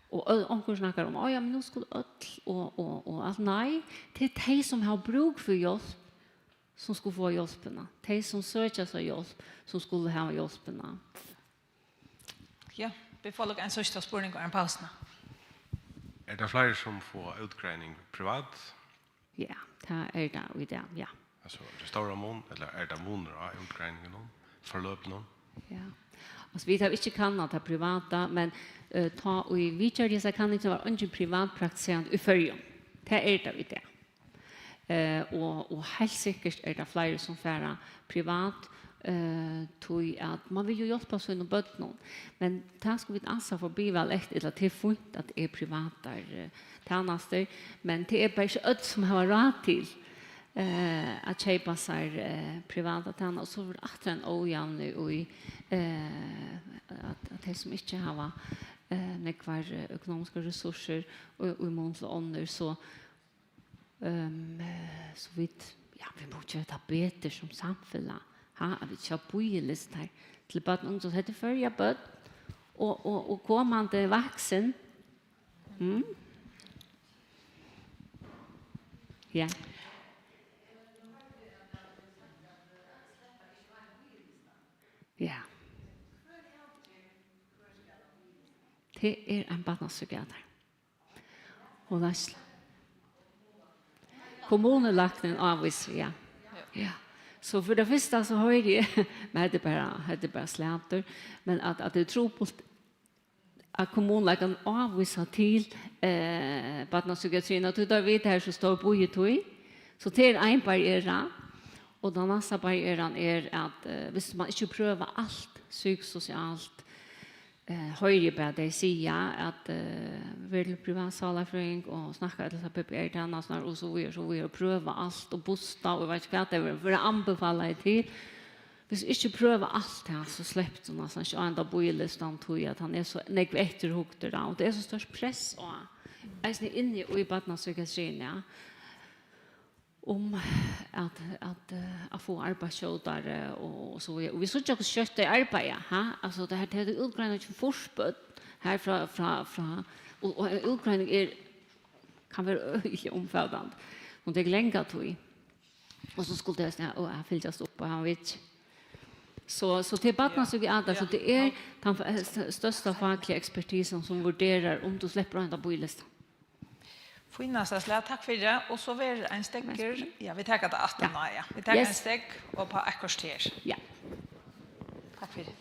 Och onkel snackar om ja men nu skulle öll och allt nej till de som har bruk för hjälp som skulle få hjälpen. De som söker sig hjälp som skulle ha hjälpen. Ja, vi får lukka en sørste spørning og en pausna. Det flere som får utgreining privat? Ja, det det i det, ja. Altså, det stora mån, eller det måner av utgreiningen någon? Forløp någon? Ja. Altså, vi har ikke kannat det privata, men ta og vi kjør disse kannat var ikke privatpraktiserende i førjen. Det det vi det. Og helt sikkert det flere som færer privat, tog at man vil jo hjelpe oss under bøtten, men det skal vi ansa forbi vel etter at det er funnet at det er privater tjenester, men det er bare ikke alt som har råd til att köpa sig privata tjänster och så var det en ojämn och att det som inte har nekvar ekonomiska resurser och i mån till ånder så vidt vi måste göra det bättre som samfälla vi kör bojlist här till barn och så heter förja böt och kommande vuxen ja. Ja. Det är en barnpsykiater. Och Lasla. Kommunelagten avvisar, ja. Ja. Så för det första så har jag men det är bara släter, men att det tror på att kommunlagen avvisar till barnpsykiatrin att du vet här så står på i så det är en barriär. Och den nästa barriären är att hvis man inte prövar allt psykosocialt höjer bara det säga att vill privat salafring och snacka eller så PPR annars och så vi pröva allt och bosta och vet vad det är för att anbefalla det till. Hvis inte pröva allt här så släppt så nästan inte ända boilistan tror att han är så nek efterhukter och det är så störst press och är inne i barnpsykiatrin ja. Att få arbetskjøtare och så vidare. Och vi såg också kött i arbete, alltså det här det är utgrävning för forskböt här från och utgrävning kan vara öjligt omfattande. Och det är länge tog. Och så skulle det säga jag fyllas upp och han vet. Så till barnen så vi andra så det är den största fackliga expertisen som värderar om du släpper ända på listan. Finast slag, takk for det. Og så vil en stekker, ja, vi tar det 18 nå, ja. Vi tar Yes. en stekk og på et kvarter. Ja. Takk for det.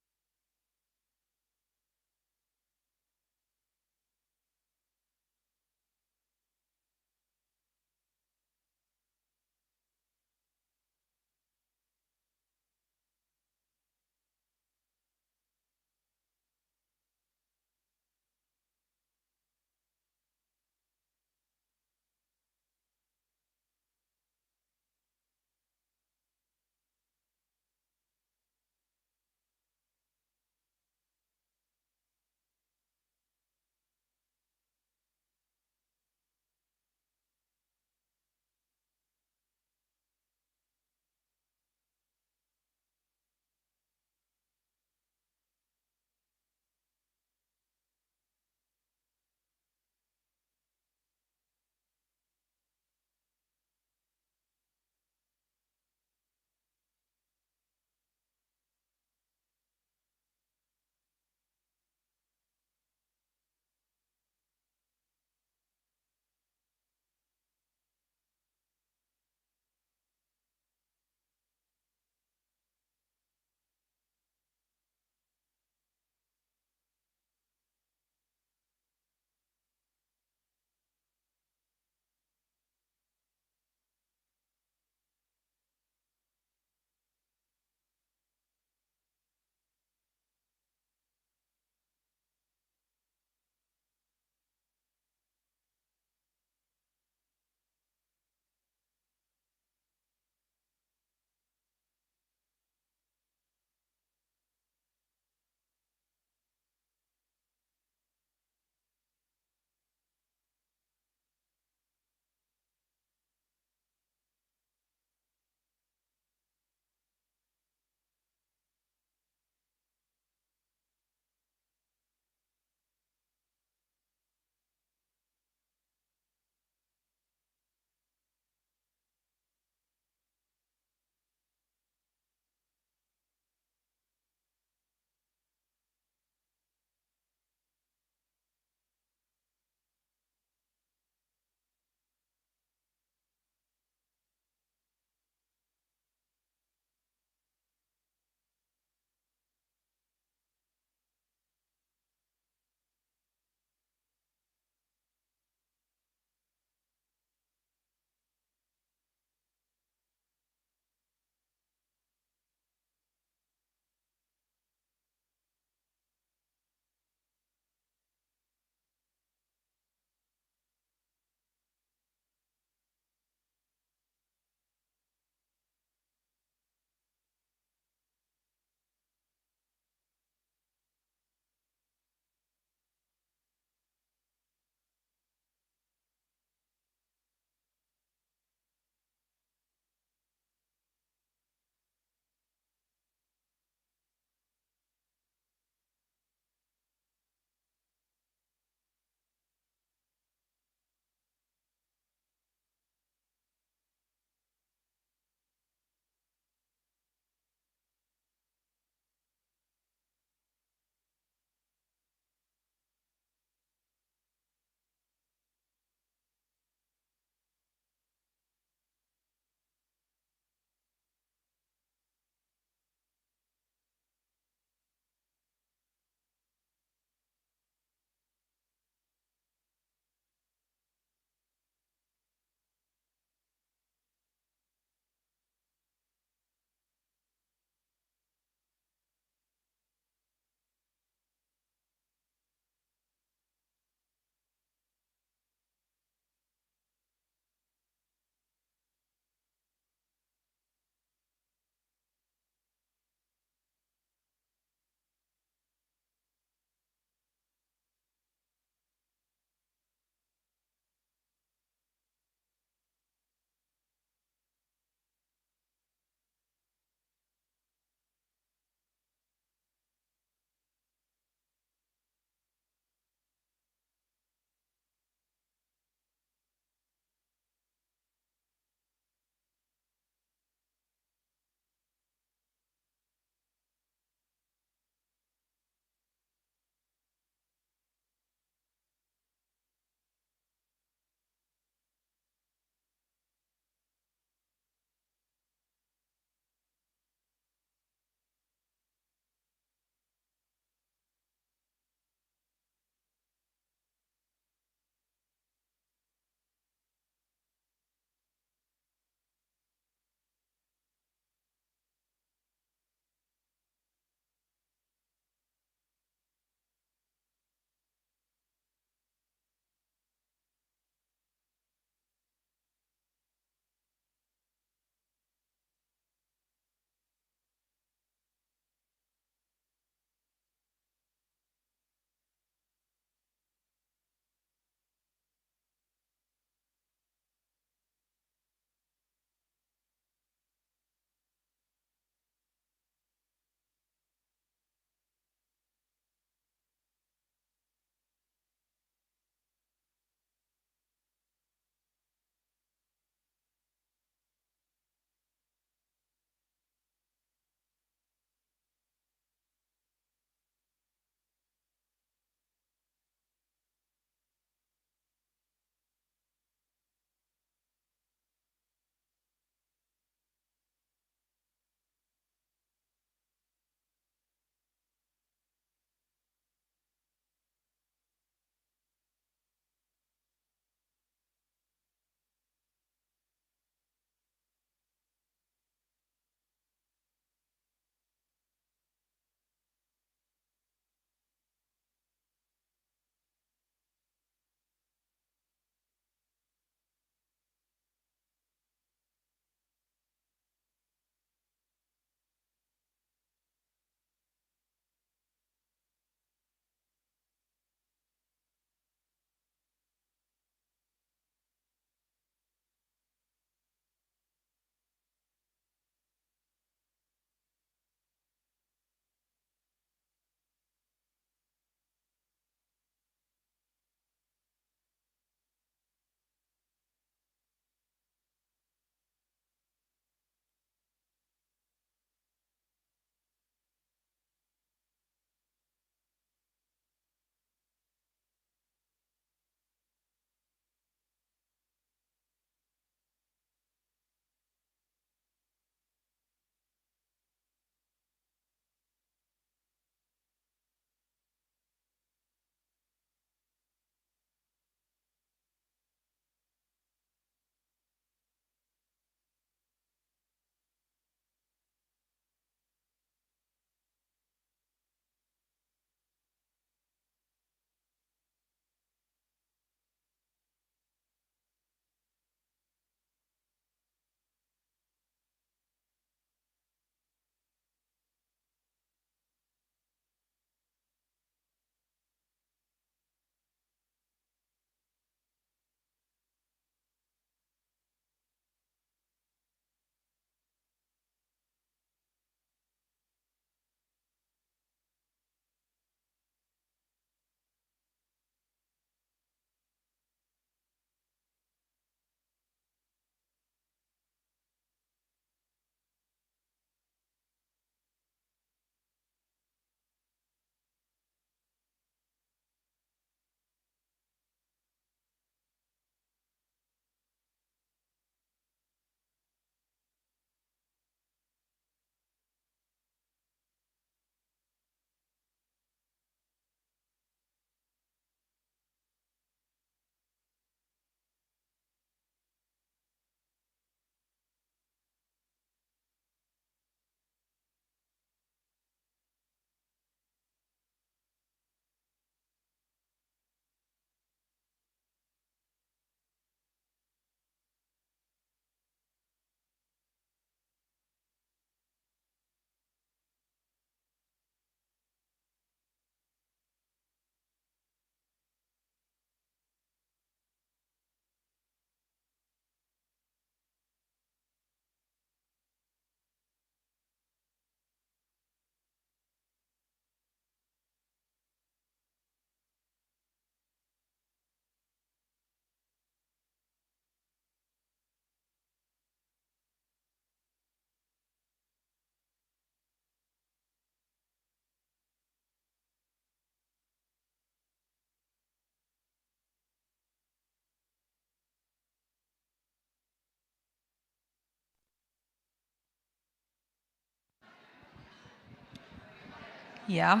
Ja,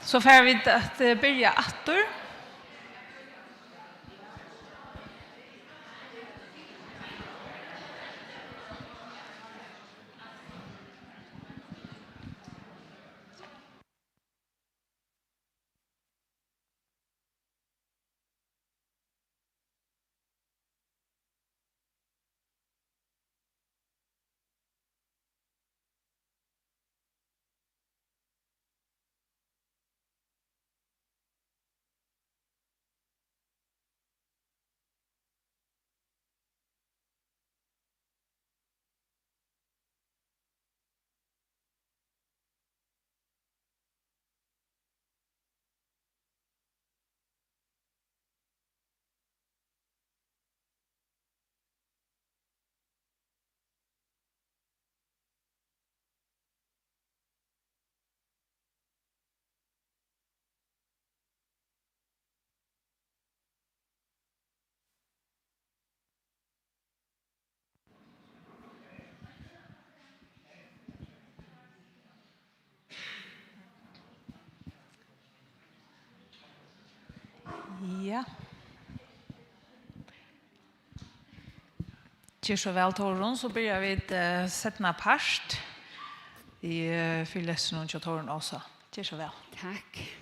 så får vi att börja attor. Ja. Gjør så vel, Torun, så börjar vi sätta parst i fyllessen och Torun också. Gjør så vel. Takk.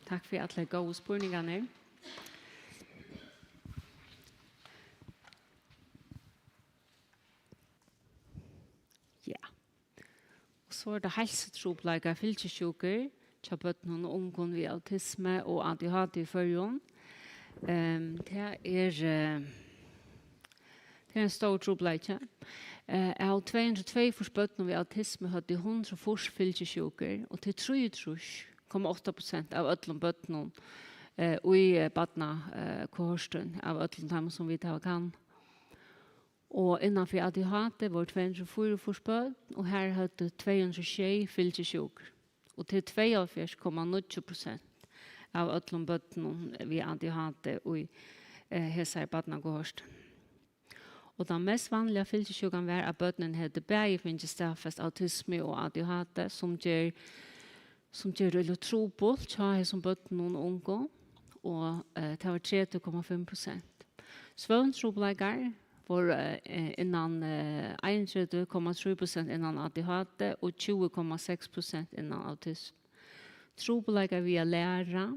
Takk for alle gode spørningene. Ja. Og så det helsetrobleika fylkesjuker, tjabøtten og ungen ved autisme og ADHD i førjon. Det en stor trobleika. Av 202 forsbøtten ved autisme hadde 100 fylkesjuker, og til 33,8% av ødlom bøtten og i badna kohorsten av ødlom dem som vi tar kan. Og innenfor ADHD var 204 forsbøtt, og her hadde 206 fylkesjuker. Og til 42,90% av ødlom bøtten ved ADHD og i hese badna kohorsten. Og den mest vanlige fylkesjukan var at bøtnen hadde begge finnes stafest autisme og ADHD, som gjør det trobult, tja som bøtten og unge, og det var 30,5%. Svøvntrobleikar var innan 31,3% innan ADHD og 20,6% innan autisme. Trobleikar via læra,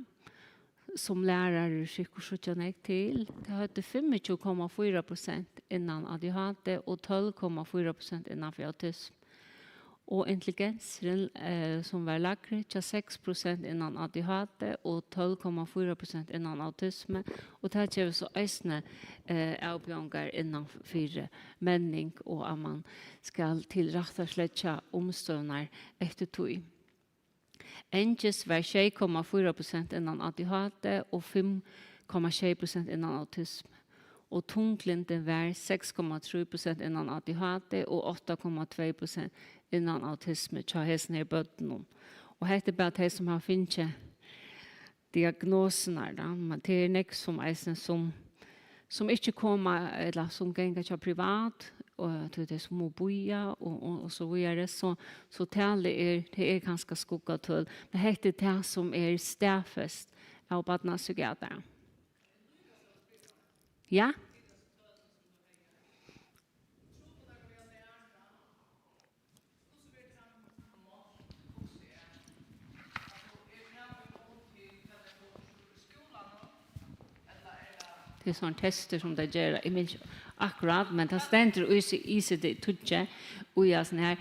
som lärare skickar nek till. Det hade 25,4% innan ADHD och 12,4% innan för autism. Och intelligensen som var lagre till 6% innan ADHD och 12,4% innan autism. Och det här så eisne avbjörngar innan för männing och att man ska tillrätta släcka omstövnar efter tog. Enges var 6,4% innan ADHD og 5,6% innan autisme. Og tunglinden var 6,3% innan ADHD og 8,2% innan autisme. Tja hesten her bøtten. Og hette bare de som har finnet diagnosen da. Men det nek som eisen som ikke kommer, eller som ganger til privat, og til det som må boja, og så videre, så det er ganske skugga til. Men hette det som stafest av badna psykiater. Ja? Det er sånne tester som det gjør. Jeg minns akkurat, men det stender i det tudje. Og ja, sånn her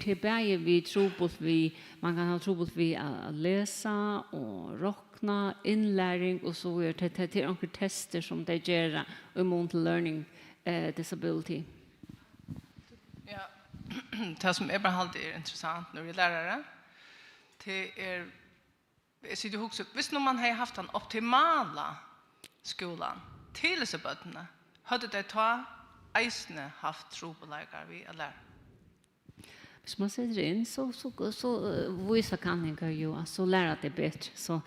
til begge vi trobult vi, man kan ha trobult vi å lese og råkna, innlæring og så videre. Det er noen tester som det gjør i Mental Learning Disability. Ja, det som jeg bare alltid interessant når vi lærer det, det jeg sier også, hvis man har haft den optimala skolan till dessa bötterna hade det eisne haft trobeleikar vi eller. Hvis man sätter in så vissa kanningar ju så lära det bättre så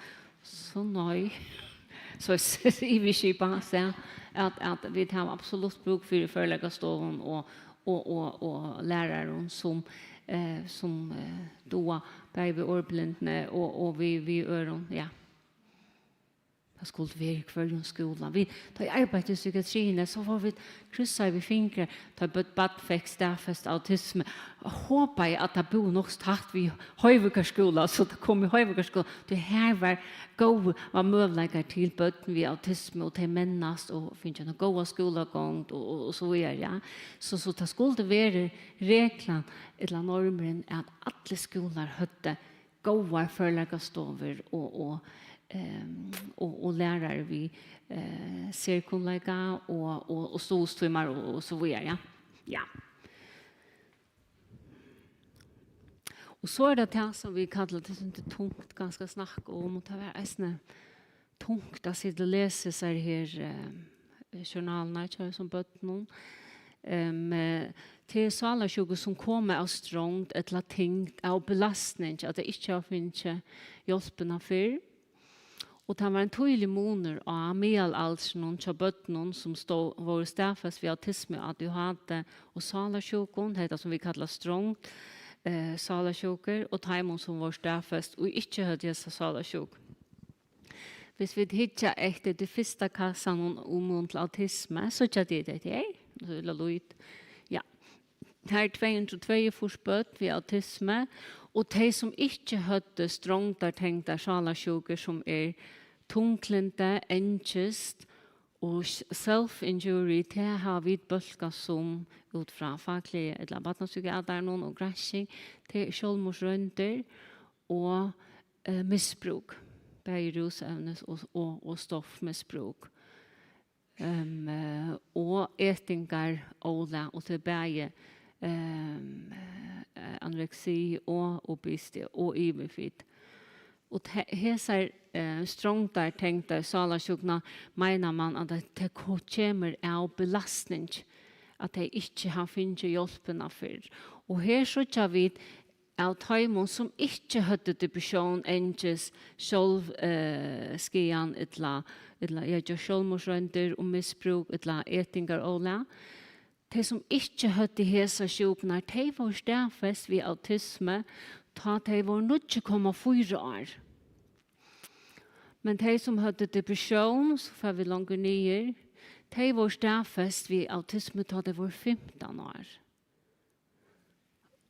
nöj så i vi skipa att vi har absolut bruk för föreläggarstoven och och lärare som då bäver ordblindne och vi öron ja. Jag skulle vara kvar i skolan. Vi tar arbete i psykiatrien, så får vi kryssa vi fingrar, tar badfäck, staffest, autism. Jag hoppas att det bor nog tatt vid Høyvikarskola, så det kommer i Høyvikarskola. Det här var möjligheter till bötten vid autism och till männast och finns en goda skolagång och så vidare. Ja. Så det skulle vara regler eller normer att alla skolor hade goda förläggarstover och lärare vi cirkullägga och storströmmar och så vidare. Ja. Och så är det som vi kallar det inte tungt ganska snack om och det var tungt att sitta och läsa sig här journalerna som bött någon. Till salasjuka som kommer av strångt eller tingt av belastning att det inte har finns hjälpen för. Och det var en tydlig måneder av medelalderen til bøttene som var staffas ved autisme, ADHD og salasjukon, det som vi kallar strångt salasjuker, og taimon som var staffas og ikke hadde disse salasjuk. Hvis vi hittar etter det første kassan om til autisme, så er det det. Ja. Det er 202 bøtt ved autisme, og de som ikke hadde strångt tenkte salasjuker som tunglende, angst og self-injury, det har vi bølget som ut fra faglige eller badnapsykiateren og græsking, til selvmordsrønder og misbruk, både rusevnes og stoffmisbruk. Og etingar Ola og til begge anoreksi og obesity og overfeed. Og hesar strångtar tänkta salasjukna menar man att det kommer av belastning att det inte har finns hjälpen för. Och här så tar vi av taimon som inte hade depression, angst, själv skian eller jag självmordsrönder och missbruk eller ätingar ola. De som inte hade hesa sjuknar, de var staffest vid autisme, ta de var 0,4 år. Men de som hade depression, så får vi långt ner, de var staffest vid autisme, ta de var 15 år.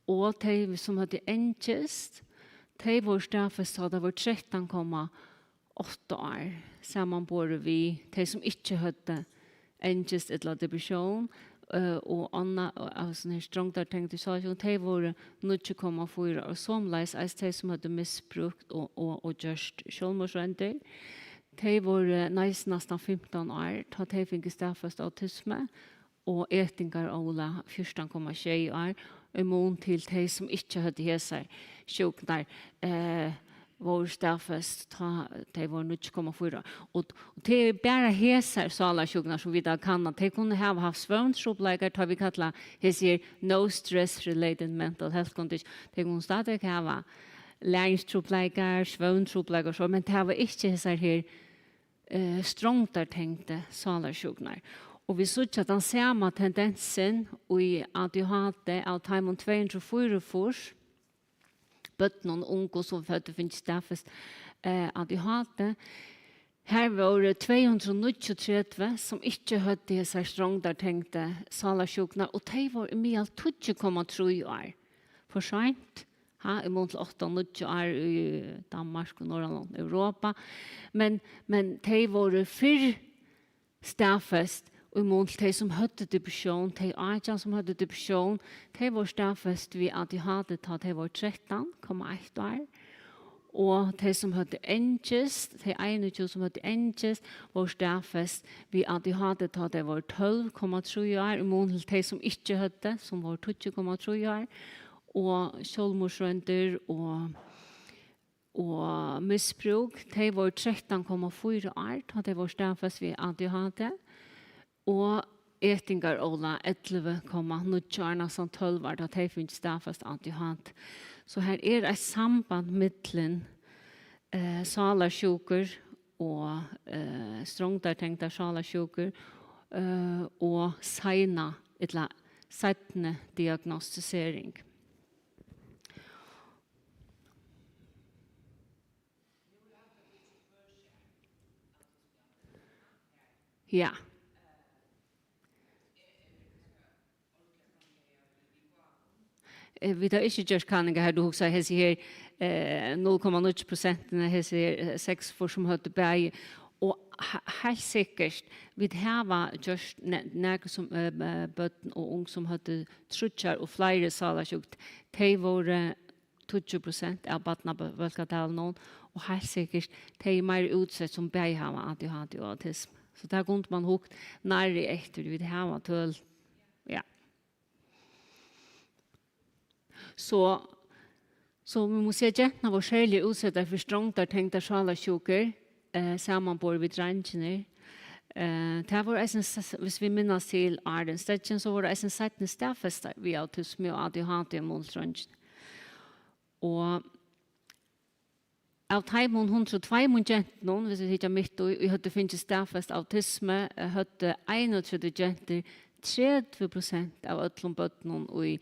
Og de som hade angst, de var staffest, ta de var 13,8 år. Sammanborde vi, de som inte hade angst eller depression, og Anna av sånne her strångtar tenkte så de var 0,4 og somleis de som hadde misbrukt og gjørst selvmordsrønder. De var nesten 15 år, da de fikk staffast autisme og etingar Ola 14,6 år, imot til de som ikke hadde hese sjuknar var staffest, de var 0,4. Og det bare heser salasjuknar som vi da kan, de kunne ha haft svøvntrobleikar, da vi kallar heser no stress-related mental health condition. De kunne stadig ha læringstrobleikar, svøvntrobleikar, men det var ikke heser her strångtar tenkte salasjuknar. Og vi så ikke den samme tendensen i ADHD av taimon 204 fors, bøtten og unge som fødte finnes staffest ADHD. Her var det 239 som ikke hadde disse strångtar tenkte salasjuknar, og de var i mye 20,3 år. For sent, imot 8-9 år i Danmark og Norrland, Europa. Men de var før staffest, og imot de som hadde depression, de Aja som hadde depression, de var staffest ved at de hadde tatt, de var 13,1 år. Og de som hadde angst, de 21 som hadde angst, var staffest ved at de hadde tatt, de var 12,3 år, imot de som ikke hadde, som var 20,3 år. Og selvmordsrønder og misbruk, de var 13,4 år, da de var staffest ved at de hadde. Og etingar Ola 11,9 år, nesten 12 år, da de finnes staffest ADHD. Så her et samband mellom salasjuker og strångtar tenkta salasjuker og seina, eller sattne diagnostisering. Ja. Vi har ikke gjort kanninger her, du husker hese her 0,9%, hese her 6 for som hadde bæg, og helt sikkert, vi har gjort nærke som bøtten og ung som hadde trutjar og flere salasjukt, de var 20% av bøttene på Vølkadalen, og helt sikkert, de er mer utsett som bæg har ADHD og autism. Så der kunne man hukt nærre etter, vi har til, ja. Så vi må si at jentene var særlig utsatt for strångter tenkte sjalasjuker, sammenbor vid drengene. Det var hvis vi minnes til Arden Stetjen, så var det en settende stedfester vi autisme og ADHD mot drengene. Og av Taimon 102 jentene, hvis vi hittar mitt, og vi hadde finnet stedfest autisme, hadde 31 jenter 30% av öllum bötnum og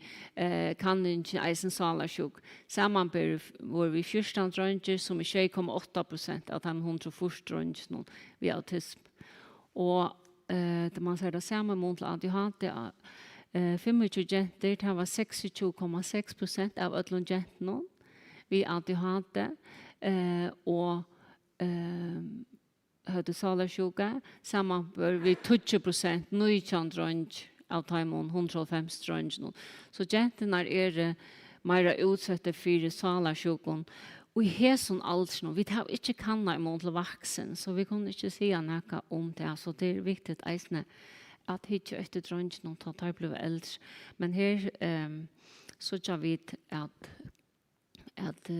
kanningen eisen salasjuk. Sammanber var vi 14 dranger som 6,8% av de 140 dranger ved autism. Og det man sier det samme mot ADHD, 25 jenter, det var 26,6% av öllum jentene ved ADHD, og hade salasjuka, sammanbör vi 20%, 19 drønge av Taimon, 105 drønge. Så jentene mer utsette for salasjuken. Og i hesson alderen, vi har ikke kanna imot vaksen, så vi kunne ikke si noe om det. Så det er viktig eisne at hitje etter drønge noen tar ble eldre. Men her så jeg vet at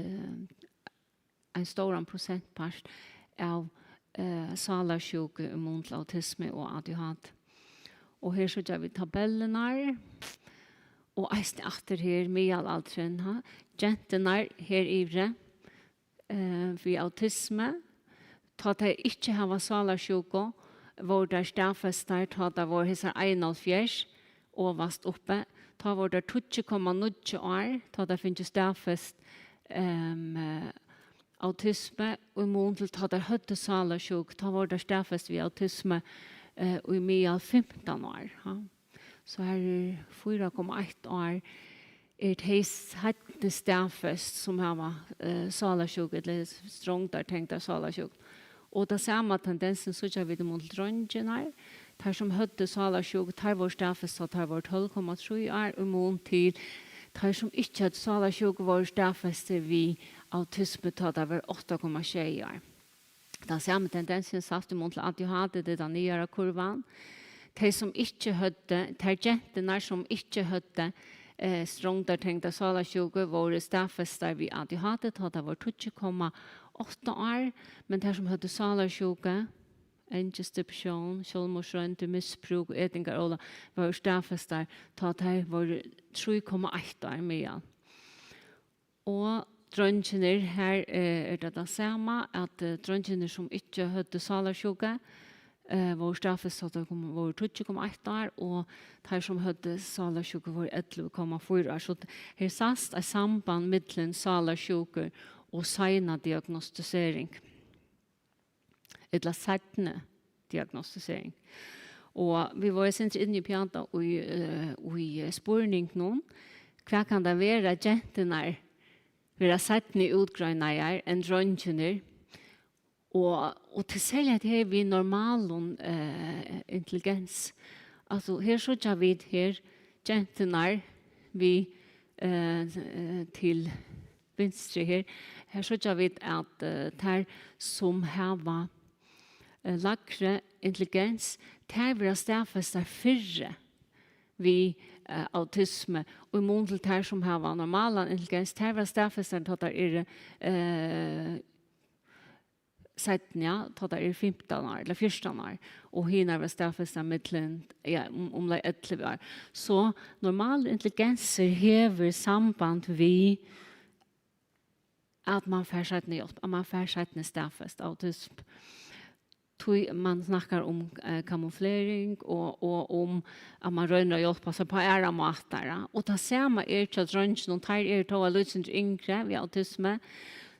en stor prosentpart av salasjuke, mot autisme og ADHD. Og her så gjør vi tabellene, og eisne atter her, middelalderen, jentene her ivre, for autisme, ta de ikke hava salasjuke, hvor der stedfester, ta de var hesar 71, overast oppe, ta var der 20,9 år, ta de finnes stedfest autisme, og i mån til ta der høtte salasjuk, ta var der stedfest ved autisme, og i mye 15 år. Ja. Så her 4,1 år det hette stedfest som har salasjuk, eller strångt der tenkte salasjuk. Og det samme tendensen så gjør vi det mot drøngene, der som høtte salasjuk, der var stedfest, der var 12,3 år, og i mån til der som ikke hadde salasjuk, var stedfest ved autisme, der var 8,6 år. Den samme tendensen satt mot ADHD, det den nyere kurvan. De som ikke hadde, de jentene som ikke hadde strångt der tenkte salasjuke, var stedfester ved ADHD, det var 20,8 år, men de som hadde salasjuke, engestipsjon, selvmordsrønte, misbruk, etingar, var stedfester, det var 3,1 år mye. Og drøngene her det samme, at drøngene som ikke hadde salasjuke, var stedfester, det var 20,1 år, og de som hadde salasjuke var 11,4 år. Så her sast er samband mellom salasjuke og sena diagnostisering. Eller settende diagnostisering. Og vi var sent inne i pianta og i spurning noen. Hva kan det være jentene være settende utgrønner enn drøngene? Og til selv at her vi normal intelligens. Altså her så tar vi her jentene vi til venstre her. Her så tar vi at der som har lagre intelligens, der vil stedfeste fyrre vi autisme, og i mån til der som har normal intelligens, der vil stedfeste at det setten, ja, det 15 år, eller 14 år, og henne vil stedfeste midtelen, ja, om det 11 år. Så normal intelligenser hever samband vi at man får settende hjelp, at man får settende stedfeste autisme. man snackar om kamouflering och om att man rönar och hjälpa sig på era matare. Och det samma är till drönchen och tar er till att lyssna till yngre vid autisme.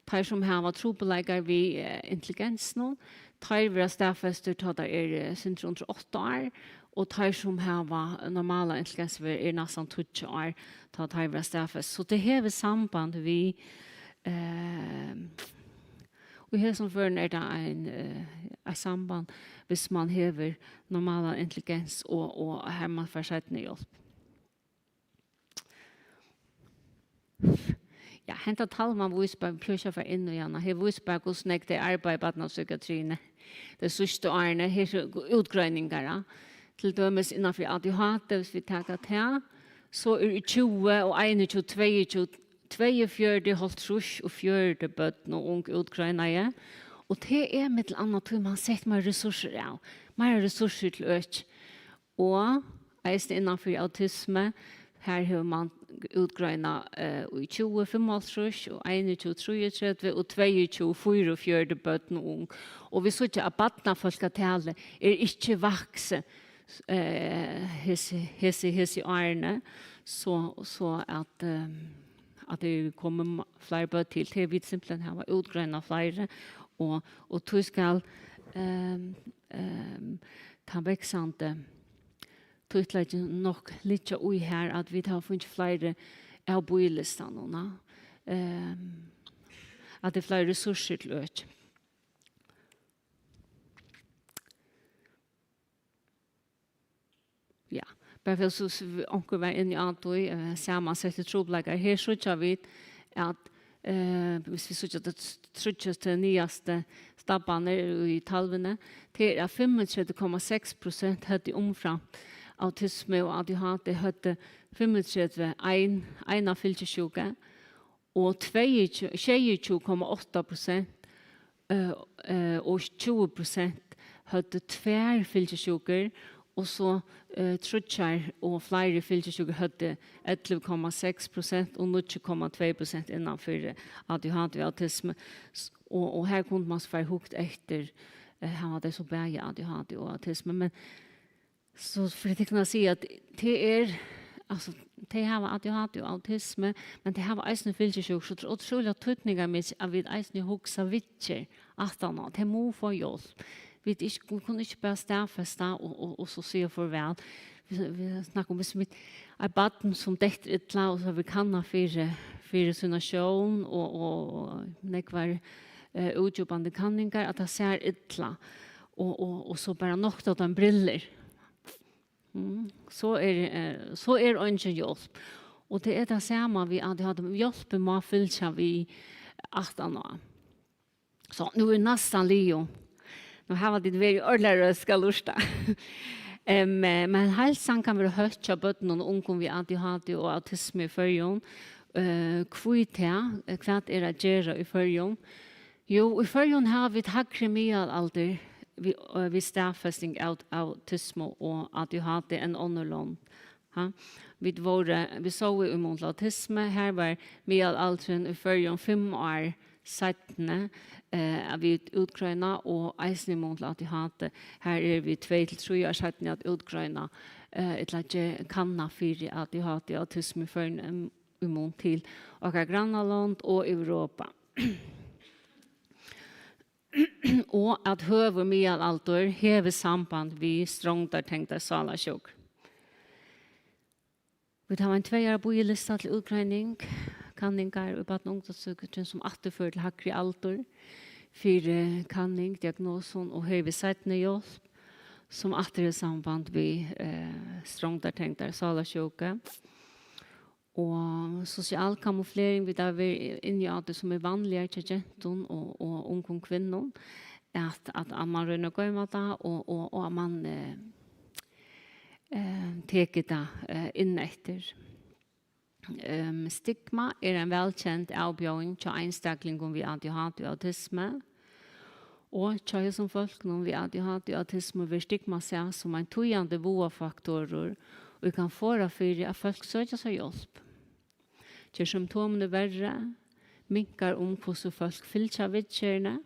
Tar som har trobeläggar vid intelligensen. Tar vi staffester till att er syndrom 8 år. Och tar som har normala intelligenser är nästan 20 år. Tar vi staffest. Så det har samband vi och här som för är det en samband hvis man hever normala intelligens och här man får sett ny hjälp. Ja, hämta tal man vis på plötsligt för in och gärna. Här vis på hur snägt det arbetar på den psykiatrin. Det sista åren här utgrävningar. Till dömes innanför ADHD hvis vi tar det här så är 20 och 21 22 42 halvtrus og 40 bøtten og ung utgrønneie. Og det er med til annet tog man setter mer ressurser av. Mer ressurser til øk. Og eist innenfor autisme, her har man utgrønnet i 20 halvtrus og 21 33 og 22 44 bøtten og ung. Og vi så ikke at battene folketale er ikke vakse hese årene, så at det kommer flere bøtt til. Det vil simpelthen ha utgrønnet flere. Og du skal ta veksende tøytleggen nok litt ui her at vi har funnet flere av bøylistene. At det er flere ressurser til øk. Ja. Bara för så onkel var in i antoi sammansätter trobläggar. Här så tjär vi att hvis vi så det trutchaste nyaste stabban i talvene till 35,6% hade omfram autisme och ADHD hade 35 en filtersjuka och 22,8% och 20% hade tvär filtersjukor. Og så trutjar og flere filtersjuker hadde 11,6% og 0,2% innanfor ADHD og autisme. Og her kunne man få hukt etter han hadde så bæge ADHD og autisme. Men så for jeg kan si at det altså, det har ADHD og autisme, men det har eisne filtersjuker, så det er utrolig tøtninger med at vi eisne huksa vittjer at det må få hjelp. Vi kunne ikke bare stafeste og så sier farvel. Vi snakker om hvis vi er baden som dekter et la, og så vi kan ha fire synasjon og nekvar utjobbende kanninger, at det ser et la. Og så bare nok til den briller. Så er ønske hjelp. Og det er det samme vi hadde hjelp med å fylle vi 18 år. Så nå er nesten Leo. Nå har det vært ordentlig skal lusta. Men helsan kan være hørt av bøtten og ungen vi ADHD og autisme i førjon. Hva er det gjøre i førjon? Jo, i førjon har vi et hakre middelalder vi stafesting av autisme og ADHD enn underlån. Vi så i mot autisme, her var middelalderen i førjon 5 år 17 vi utgrønna og eisen mot ADHD. Her vi 2-3 år 17 at utgrønna et lage kanna for ADHD og autisme førn imot til og Grannaland og Europa. Og at høver middelalder hever samband vi strångtar tenkta salasjok. Vi tar en 2 år bojlista til utgrønning, kanningar og baden ungdomssykehus som atterfører til hakri alder, for kanning, diagnosen og høyve settende hjelp, som atter samband vi strångtar tenkta salasjoka. Og social kamuflering vi der vil inn i det som er vanligere til jentun og ungdom kvinnor, at man rønner gå med det, og at man teker det inn etter. Stigma er en velkjent avbjøring til einstaklingen vi ADHD og autisme. Og til som folk når vi ADHD og autisme vil stigma seg som en tøyende boafaktorer, og vi kan få det for at folk søker seg hjelp. Til symptomene verre, minkar hvordan folk fyller seg vidtjørende,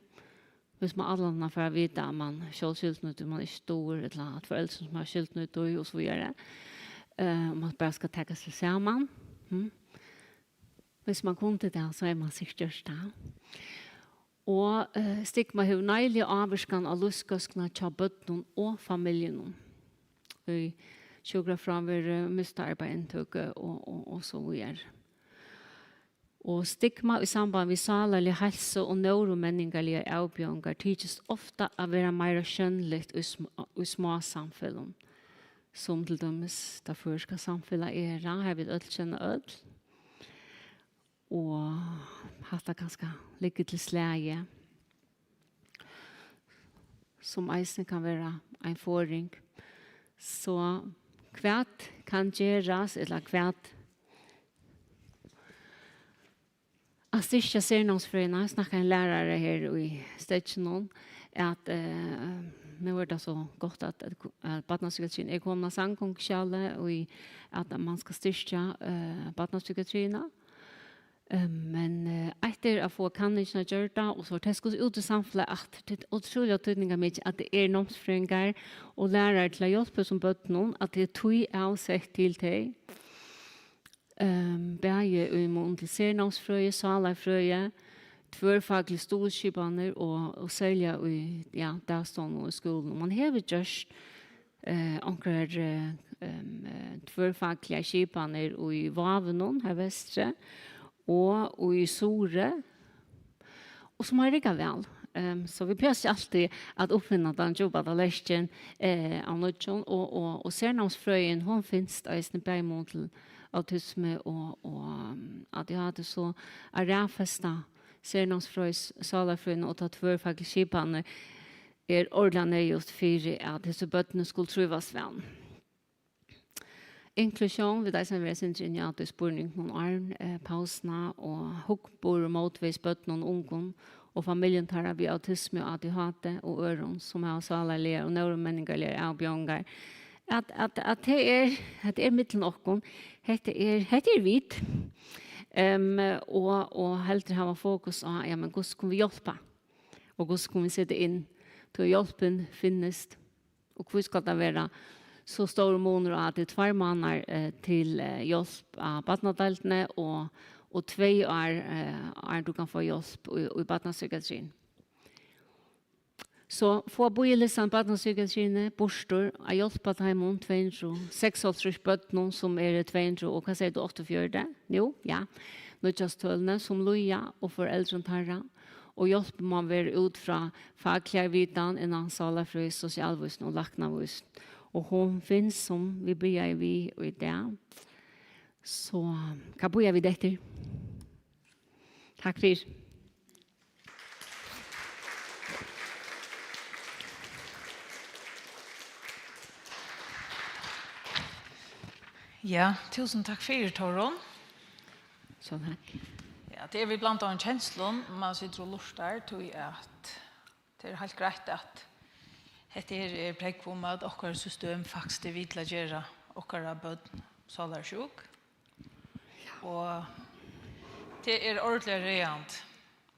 hvis man alla för att veta att man själv skyltnut man är stor eller att föräldrar som har skyltnut och så vidare. Man bara ska ta sig samman. Hvis man kunde det så är man sikkert där. Og stigma har nøylig avvarskan av luskaskna tja bøtten og familien. Vi sjukker framver miste arbeidinntøk og så videre. Og stigma i samband med salerlig helse og neuromenningerlige avbjørnger tidses ofte å være mer skjønnligt i små samfunn. Som til dømes det første samfunnet her vil ødel kjenne ødel. Og hatt det ganske ligget til slæge. Som eisen kan være en forring. Så kvært kan gjøres, eller kvært at styrke sernånsfrøyene, snakker en lærere her i Stetjenon, at nå er det så godt at badnavspsykiatrien er kommet sangkongskjallet, og at man skal styrke badnavspsykiatriene. Men etter å få kanningene gjøre det, og så det skulle ut i samfunnet at det er utrolig tydninger med at det er nomsfrøyngar og lærere til å hjelpe som bøtten, at det er tog avsett til det. Begge i mån til sernåmsfrøye, salerfrøye, tvørfaglige storskipaner og sælge i dagstående og skolen. Man har gjort akkurat tvørfaglige skipaner i Vavenon, her vestre, og i Sore, og som har rigget vel. Så vi prøver alltid at oppfinne den jobben av lærken av nødjon, og sernåmsfrøyen, hun finnes da i snitt mot til autisme og ADHD, så er rævfesta sernåmsfrøys, salerfrøyen og tvørfaglige skipene er ordentlig just for at disse bøttene skulle trivas vel. Inklusjon, vi som er sin genialt spurning noen arn, pausene og hukkbord, motvis, bøttene og ungen, og familien tar vi autisme og ADHD og øron, som har salerlige og neuromenningerlige avbjørnger. At det er mittelen okken, det er vidt, og helt til å ha fokus på, ja, men hvordan kan vi hjelpe? Og hvordan kan vi sette inn til hjelpen finnes? Og hvor skal det være så store måneder at det er 2 måneder til hjelp av badnadeltene, og 2 år du kan få hjelp i badnapsykiatrien. Så få bøyelsen badnapsykiatrien, bostor, har hjulpet dem 286 bøttene, som 200, og hva sier du 48? Jo, ja. Nødjastølene som loja og foreldrene tar, og hjelper man være ut fra faglige vidan innan salerfrøy, sosialvisen og laknavisen. Og hun finnes som vi bryr vi i det. Så hva bryr vi dette? Takk for. Ja, tusen takk for Torron. Så takk. Ja, det vi blant annet kjenslen, man sitter og lurer til at det helt greit at dette er prekk om at okkar system faktisk vil til å gjøre okkar bød salarsjuk. Og det er ordentlig reant.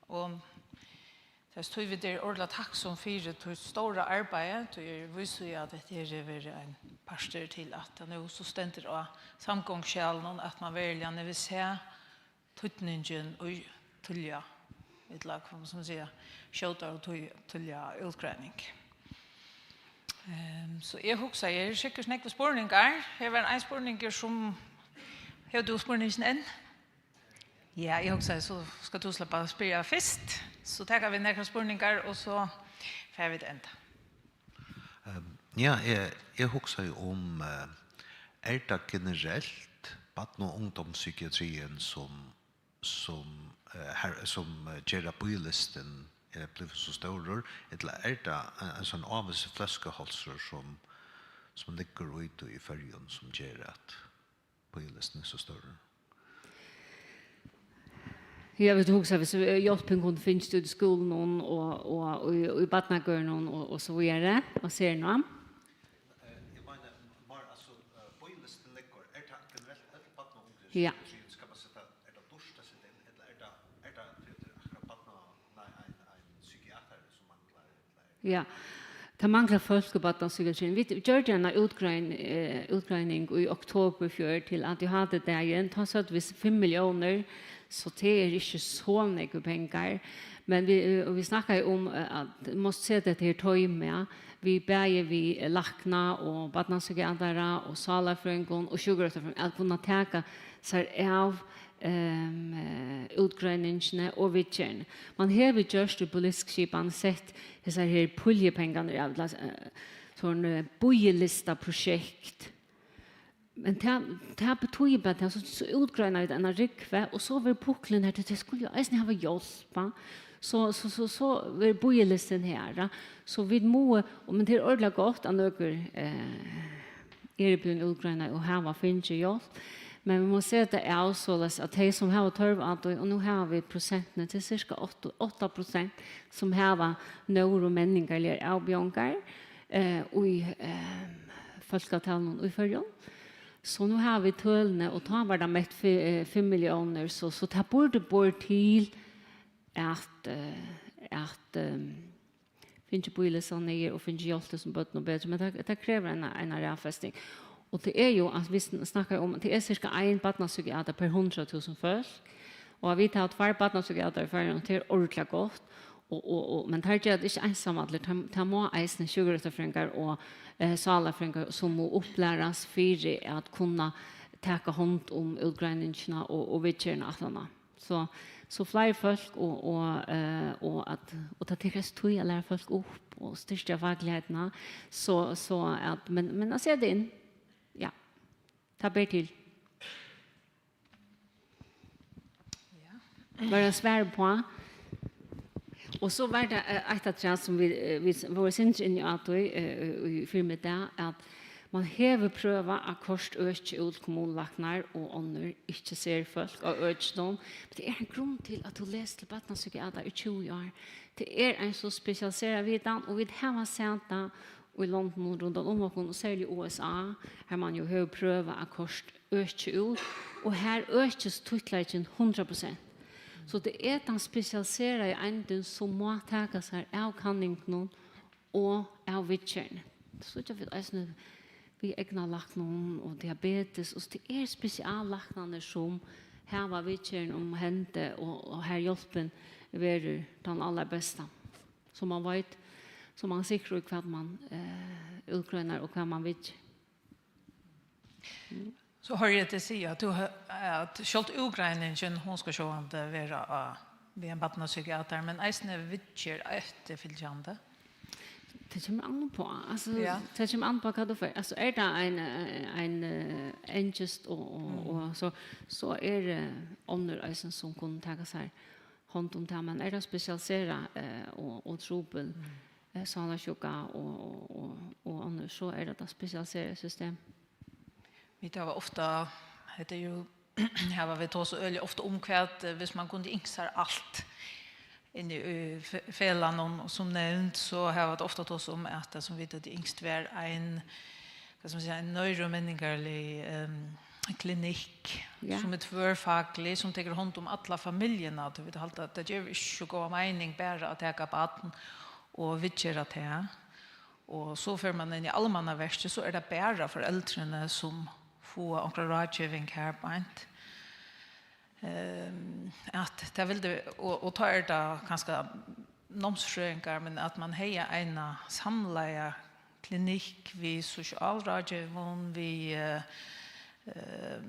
Og det tror vi det er ordentlig takksom for det store arbeidet. Det viser at dette er en parster til at det nå så stender av samgångskjelen at man virkelig vil se tøtningen og tulja. Et lag, som man sier, skjøter og tulja utgreining. Så jeg husker, jeg er sikkert snakke spurninger. Jeg var en spurninger som... Har du spurningen enn? Ja, jeg husker, så skal du slippe å spørre først. Så takker vi nekker spurninger, og så får vi det enda. Ja, jeg husker om det generelt barn- og ungdomspsykiatrien som gjør bøylisten blev så stor, eller det en sånn avvise fløskeholser som ligger ute i fergen som gjør at bøylisten er så større? Jag vet också att hjälpen kunde finnas i skolan och i badnagörn och så vidare. Och ser någon. Jag menar, bara alltså, bøylisten ligger, det generelt ett barn och ungdom? Ja. Ska man sätta, det dorsta sig till, eller det akkurat barn, en psykiater som man klarar? Ja. Det manglar folk på barnpsykiatrin. Vi gjorde en utgreining i oktober fjør til at de hadde det igjen. Ta så at hvis 5 millioner, så det er ikke så mye penger. Men vi snakker om at vi måste se det til tøyme. Vi bæger vi lakna og barnpsykiatere og salafrøyngon og sjukkerhetsfrøyngon at kunne teka seg av utgrønningsene og vidtjerne. Man har vi gjørst i politiskipene sett disse her puljepengene av sånn bojelista prosjekt. Men det betyr bare at så utgrønner vi denne rykve, og så var puklen her til det skulle jo eisen ha hjelp. Så var bojelisten her. Så vi må, men det er ordentlig godt at noen begynt utgrønner og her finnes hjelp. Men vi må se at det er også at de som har tørv, og nå har vi prosentene til cirka 8% som har neuromenninger eller avbjørnger i folketalen og i følgen. Så nå har vi tølene, og da var det med 5 millioner, så det borde til at finnes boile sånn nere og finnes hjelp som bøtt noe bedre, men det krever en rævfesting. Og det er jo, at vi snakker om, det er cirka 1 barnpsykiater per 100.000 folk, og vi tar 2 barnpsykiater for det er ordentlig godt, men det er ikke ensamhetlig, det må eisne sjukkerhetsfrøyngar og salafrøyngar som må opplæres for at kunne ta hånd om utgreiningene og vidtjerne at denne. Så flere folk og det tilkres tog å lære folk opp og styrke faglighetene, så at, men jeg ser det inn. Ja, ta ber til. Bare svære på. Og så var det et av det som vi var sinns inn i at vi firmet det, at man hever prøva at kost øke ut kommunlaknar og ånder ikke ser folk og øke dem. Men det er en grunn til at du leser til barnpsykiater i 20 år. Det er en så spesialiseret vidan, og vi har sett det i London rundt om og særlig i USA, her man jo har prøvet at kost øke ut, og her økes tutleggen 100%. Så det er den spesialiseret i enden som må ta seg av kanningen og av vidtjerne. Så jeg vet vi egna laknum og diabetes, og det er spesiallaknene som her var vidtjerne om hente, og her hjelpen er den aller beste. Så man vet, så man sikrer hva man utgrønner og hva man vet. Så har jeg til å si at selv utgrønningen, hun skal se om det være ved en barnpsykiater, men eisene vidtjer etterfyllende. Det kommer an på. Altså, det kommer an på hva du får. Altså, er det en engest og så er det ånder som kunne ta seg hånd om det, men er det spesialiseret og trobel, salasjuka og ånder, så er det spesialiseret system. Vi tar ofta, det er jo, her var vi tog så øyelig ofte omkvært, hvis man kunne yngsar alt, inn i felene som nevnt, så har det ofte tås om at det som vi vet yngst var en neuromenningerlig klinikk som er tvørfaglig, som teker hånd om alle familiene. Det gjør ikke god mening bare å teke baden og vidtjere til. Og så før man inn i allmannaverset, så er det bare foreldrene som får omkring rådgivning her på en. At det vil det, og ta det ganske nomsfrøyngar, men at man har en samlet klinikk ved sosialrådgivning,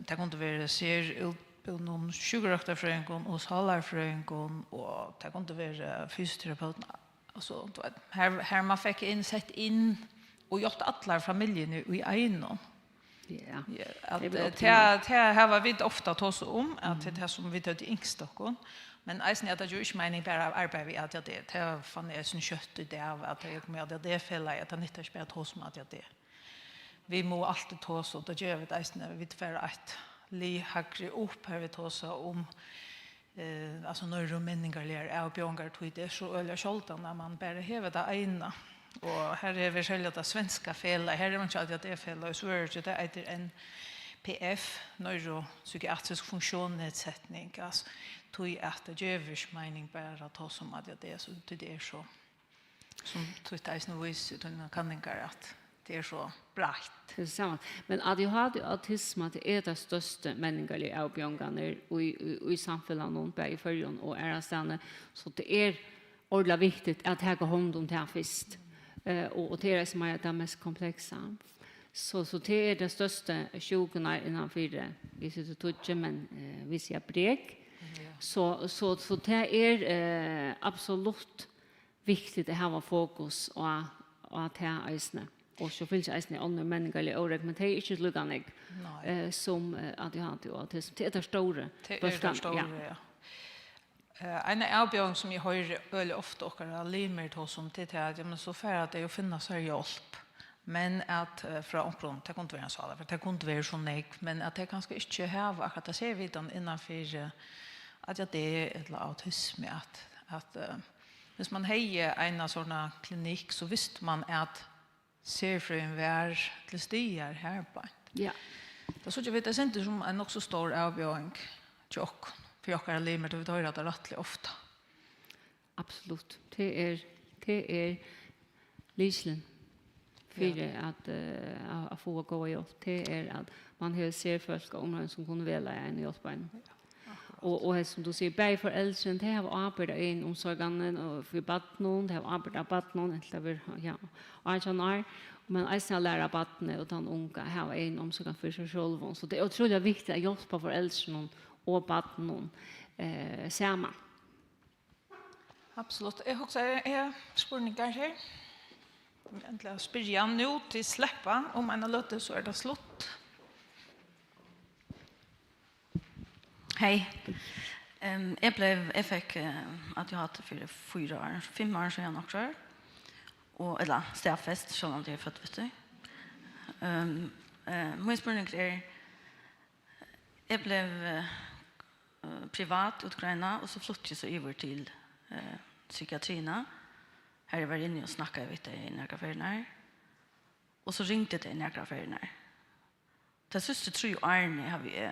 det kunne være ser utbildning, sjukkerhetsfrøyngon og salarfrøyngon, og det kunne være fysioterapeuten. Altså, her man fikk sett inn og gjort alle familiene i egnom. Ja. Det här var vi ofta tås om att det här som vi tar till yngstocken, men eisen att det gör inte mening bara arbeta vid att det fann jag som kött i det av att jag kommer att det fälla att det inte spelar tås med att det. Vi må alltid tås och det gör vi eisen vi för att li högre upp här vi tås om alltså neuromenningar är björngar tog det så öliga skjoltan när man bara häver det ena. Og her er vi selv det svenska fela. Her er man ikke alltid at det er fela. Så er det etter NPF, neuropsykiatrisk funksjonsnedsetning. Altså, tog at det gjør ikke mening bare å ta som at det er så. Det er så. Som tog eisen vis ut under kanningar at det så brett. Det är samma. Men ADHD och autism det det största mänskliga avbjörgarna i samhället och i förrjun och är så det är ordentligt viktigt att ta hand om det först. Och det är som är det mest komplexa. Så det är det största sjukorna innanför institutet, men vi ser brek. Så det är absolut viktigt att ha fokus och att ha eisne. Og så finnes eisne andre menneskelige årek, men det er ikke lukkende som ADHD og autism. Det er det store. Det er det store, ja. En avbjørning som jeg hører veldig ofte dere limer til som til at men så fer at det er å finne seg hjelp. Men at fra omkron, det kunne ikke være en sal, for det kunne ikke være så nek, men at det kanskje ikke har akkurat det ser vi den innenfor at det er et autisme, at hvis man heier en sånn klinikk, så visste man at ser frøen vær til stier her på. Ja. Det så jag vet det inte som en också stor avbjörning tjock för jag kan limer det vi tar det rättligt ofta. Absolut. Det är Lislen för att få gå i upp. Det är att man ser folk om som kunde välja en i åtbein. Och som du säger, bäg för äldren, det har arbetat in omsorgen och för barnen, det har arbetat barnen, men jag ska lära barnen och de unga har en omsorgen för sig själva. Så det är otroligt viktigt att hjälpa för äldren och barnen samman. Absolut. Jag också är spurningar här. Äntligen spyrja nu till släppa om en löte så är det slott. Hej. Jag fick att jag hade för 4 år, 5 år sedan också. Och eller stäffest så när det är fött vet du. Min spurning är jag blev privat Ukraina och så flyttade jag så över till psykiatrina. Här var inne och snackade vet i några affärer. Och så ringde det i några affärer. Det sista 3 åren har vi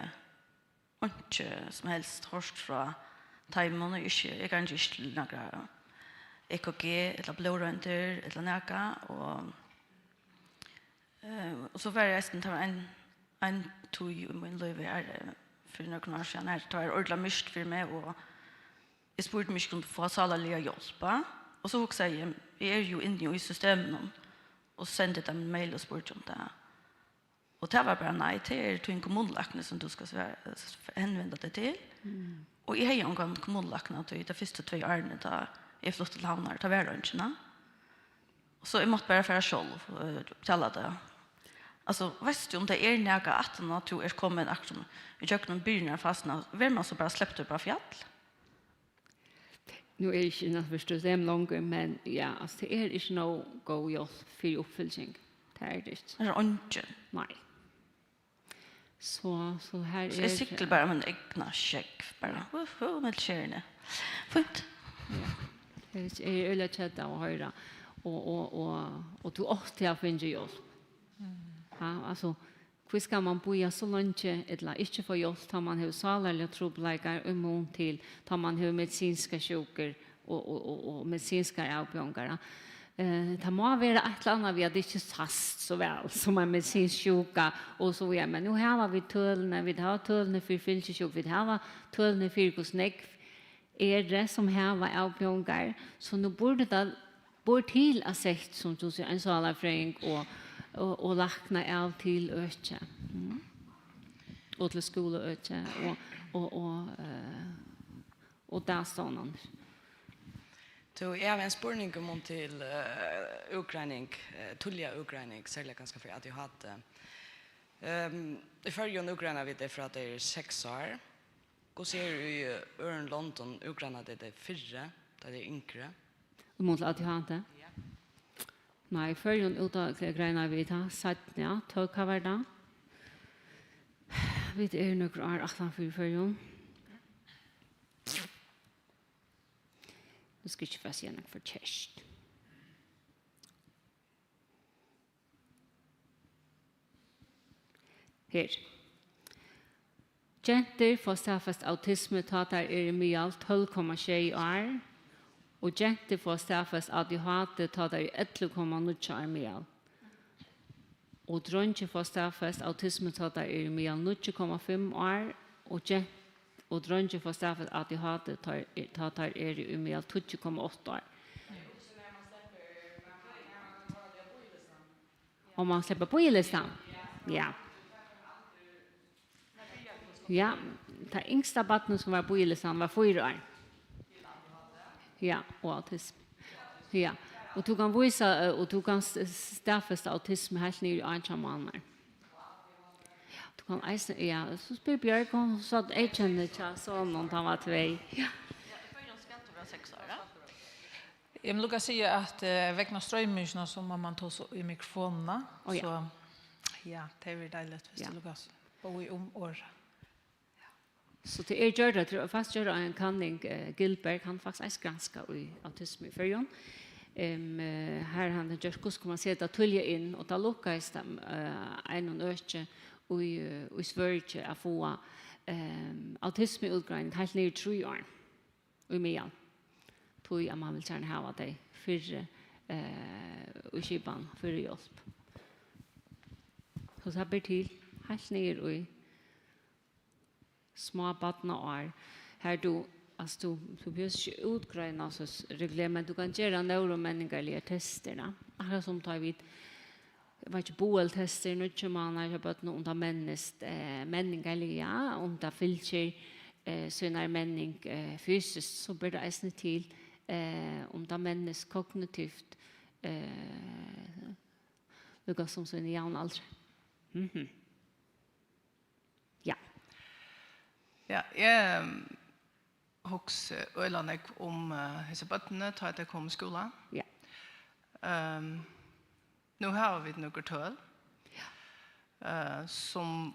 inte som helst hörst från Taimon och jag kan inte till några EKG eller blodröntger eller några och så var jag sen en tog i min liv för några år sedan det var ordentligt mycket för mig och jag spurte mig om få salaliga hjälpa och så också jag är ju inne i systemet och sände dem en mail och spurte om det. Och det var bara nej till en kommunlakne som du ska hänvända dig till. Och jag har en kommunlakne till de första 2 åren då jag flyttade till Havnar till världsröntgerna. Så jag måste bara för själv tala det. Alltså, vet du om det är några att natur är kommen aktion. Vi gör någon byrna fastna. Vem man så bara släppte på fjäll? Nu är det inte förstås det långt, men ja, alltså det är inte något gå just för uppfyllning. Det är det. Det är inte. Nej. Så här Så jag cyklar bara med en egna check. Bara, med kärne. Fint. Ja. Det är ölet att höra. Och du ofta har funnit hjälp. Ja, alltså, hur ska man boja så långt eller inte få hjälp tar man har salaliga trubbelser immun till tar man har medicinska sjukor och medicinska avbjörningar. Det må være et eller annet vi hadde ikke fast så vel som en medisinsk sjuka og så videre. Men nå har vi tølene, vi har tølene for fylkesjuk, vi har tølene for hvordan det som har avbjørnger. Så nå burde det borde til å sett, som du sier, en salafrøying og lakna av til øke. Og til skoleøke og der stående. Så jag har en spurning om till Ukraina, tulliga Ukraina, särskilt ganska för att jag hade i förrjun Ukraina vet det för att det är 6 år. Hur ser du i London, Ukraina det är 4, det är yngre? Mot att jag hade? Ja. Nej, förrjun Ukraina vet jag, satt ja, 12 var det. Vet är några år 18 för förrjun. Nu ska jag inte få se något för test. Her. Jenter får staffast autisme tatar i mye 12,6 år. Og jenter får staffas ADHD tar der 11,9 armel. Og dronje får staffas autisme tar der armel 9,5 år. Og dronje får staffas ADHD tar der armel 2,8 år. Om man slipper på i listan. Ja. Ja, det yngsta barnet som var på i listan var 4 år. Ja, og autism. Ja, og du kan visa, og du kan staffesta autism helt ned i 1 måneder. Du kan eisen, ja, så spyr Bjørk, og så at jeg kjenner ikke sånn, om han var 2. Ja. Jeg vil lukka si at vegna strøymysene så må man ta så i mikrofonene. Oh, ja. Så ja, det er deilig hvis det lukkes. Og i år. Så det gjør det, jeg faktisk gjør en kanning, Gilberg, han faktisk granska i autisme i Førjon. Her han gjør, hvordan kan man se det tulje inn, og da lukkes det en øke i Sverige å få autismeutgreining helt ned i 3 år i Mian. Tog at man vil gjerne ha det fyrre i Kiban, fyrre hjelp. Så det blir til helt ned i små badna år. Her du behøver ikke utgrønne oss regler, men du kan gjøre neuromenningelige tester. Da. Akkurat som tar vi boeltester, nødvendig man har bøtt noe om det menningelige, om det fylker sånne menning fysisk, så blir det eisende til om det mennes kognitivt lukket som sånne jævn aldre. Ja. Ja, jeg husker øyne om disse bøttene, tar jeg til å komme i skolen. Ja. Nå har vi noen tøl som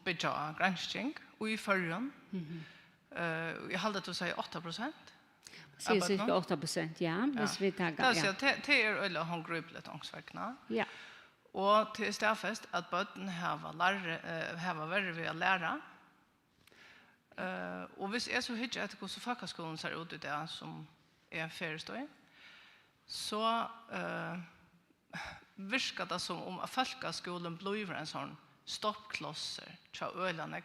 bygger gransking, og i førren. Jeg holder til å si 8%. Sier cirka 8%, ja. Hvis vi tar, ja. Det er øyne håndgrupelig ångsverkene. Ja. Og til stedfest at bøttene har vært ved å lære. Og hvis jeg så hyggelig etter hvordan folkeskolen ser ut i det som er ferdigstøy, så virker det som om at folkeskolen blir en sånn stoppklosser til øyne.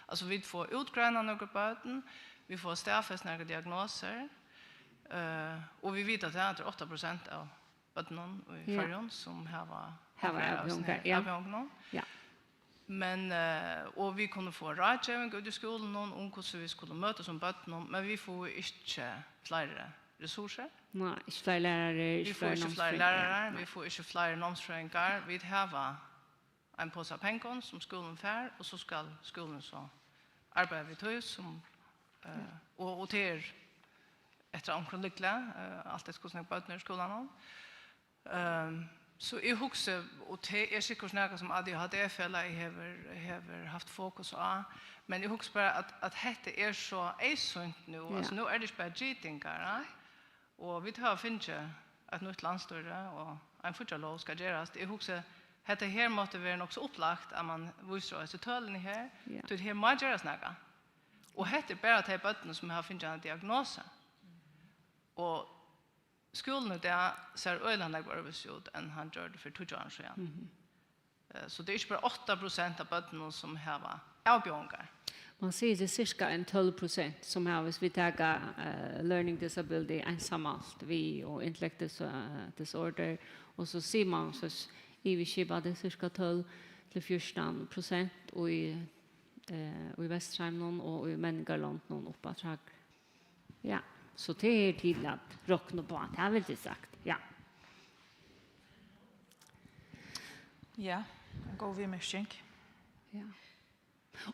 Altså vi får utgrønne noen bøtten, vi får stedfest noen diagnoser, og vi vet at det er 8% av bøttene i førjen som har avhengig. Ja. Men och vi kunde få rådgivning ut i skolan om hur vi skulle möta som bötten, men vi får inte fler resurser. Nej, inte fler lärare, vi får inte fler lärare, vi får inte fler nomsfrängar. Vi har en påse pengar som skolan får, och så ska skolan så arbeta vid hus som och till efter omkring lyckliga allt det skulle snacka bötten i skolan. Så jeg husker, og det er sikkert noe som ADHD-fællet jeg har haft fokus på, men jeg husker bare at dette er så eisunt nå. Ja. Altså nå er det ikke bare gytinger, og vi tar finne et nytt landstøyre, og en fortsatt skal gjøres. Jeg husker, dette her måtte være nok så opplagt at man viser oss til tølene her, til det her må gjøres noe. Og dette er bare til bøttene som har finnet en diagnose. Og skolen där ser öland var ut än han gjorde för 2 år sedan. Så det är inte bara 8% av bötterna som har avbjörningar. Man säger det är cirka 12% som har hvis vi tar learning disability ensammalt vi och intellectual disorder och så ser man så i vi skipar det cirka 12-14% och i Västreim och i Menningarland uppåt. Ja. Så det är till att rockna på att det har väl inte sagt. Ja. Ja, gå vi med skänk. Ja.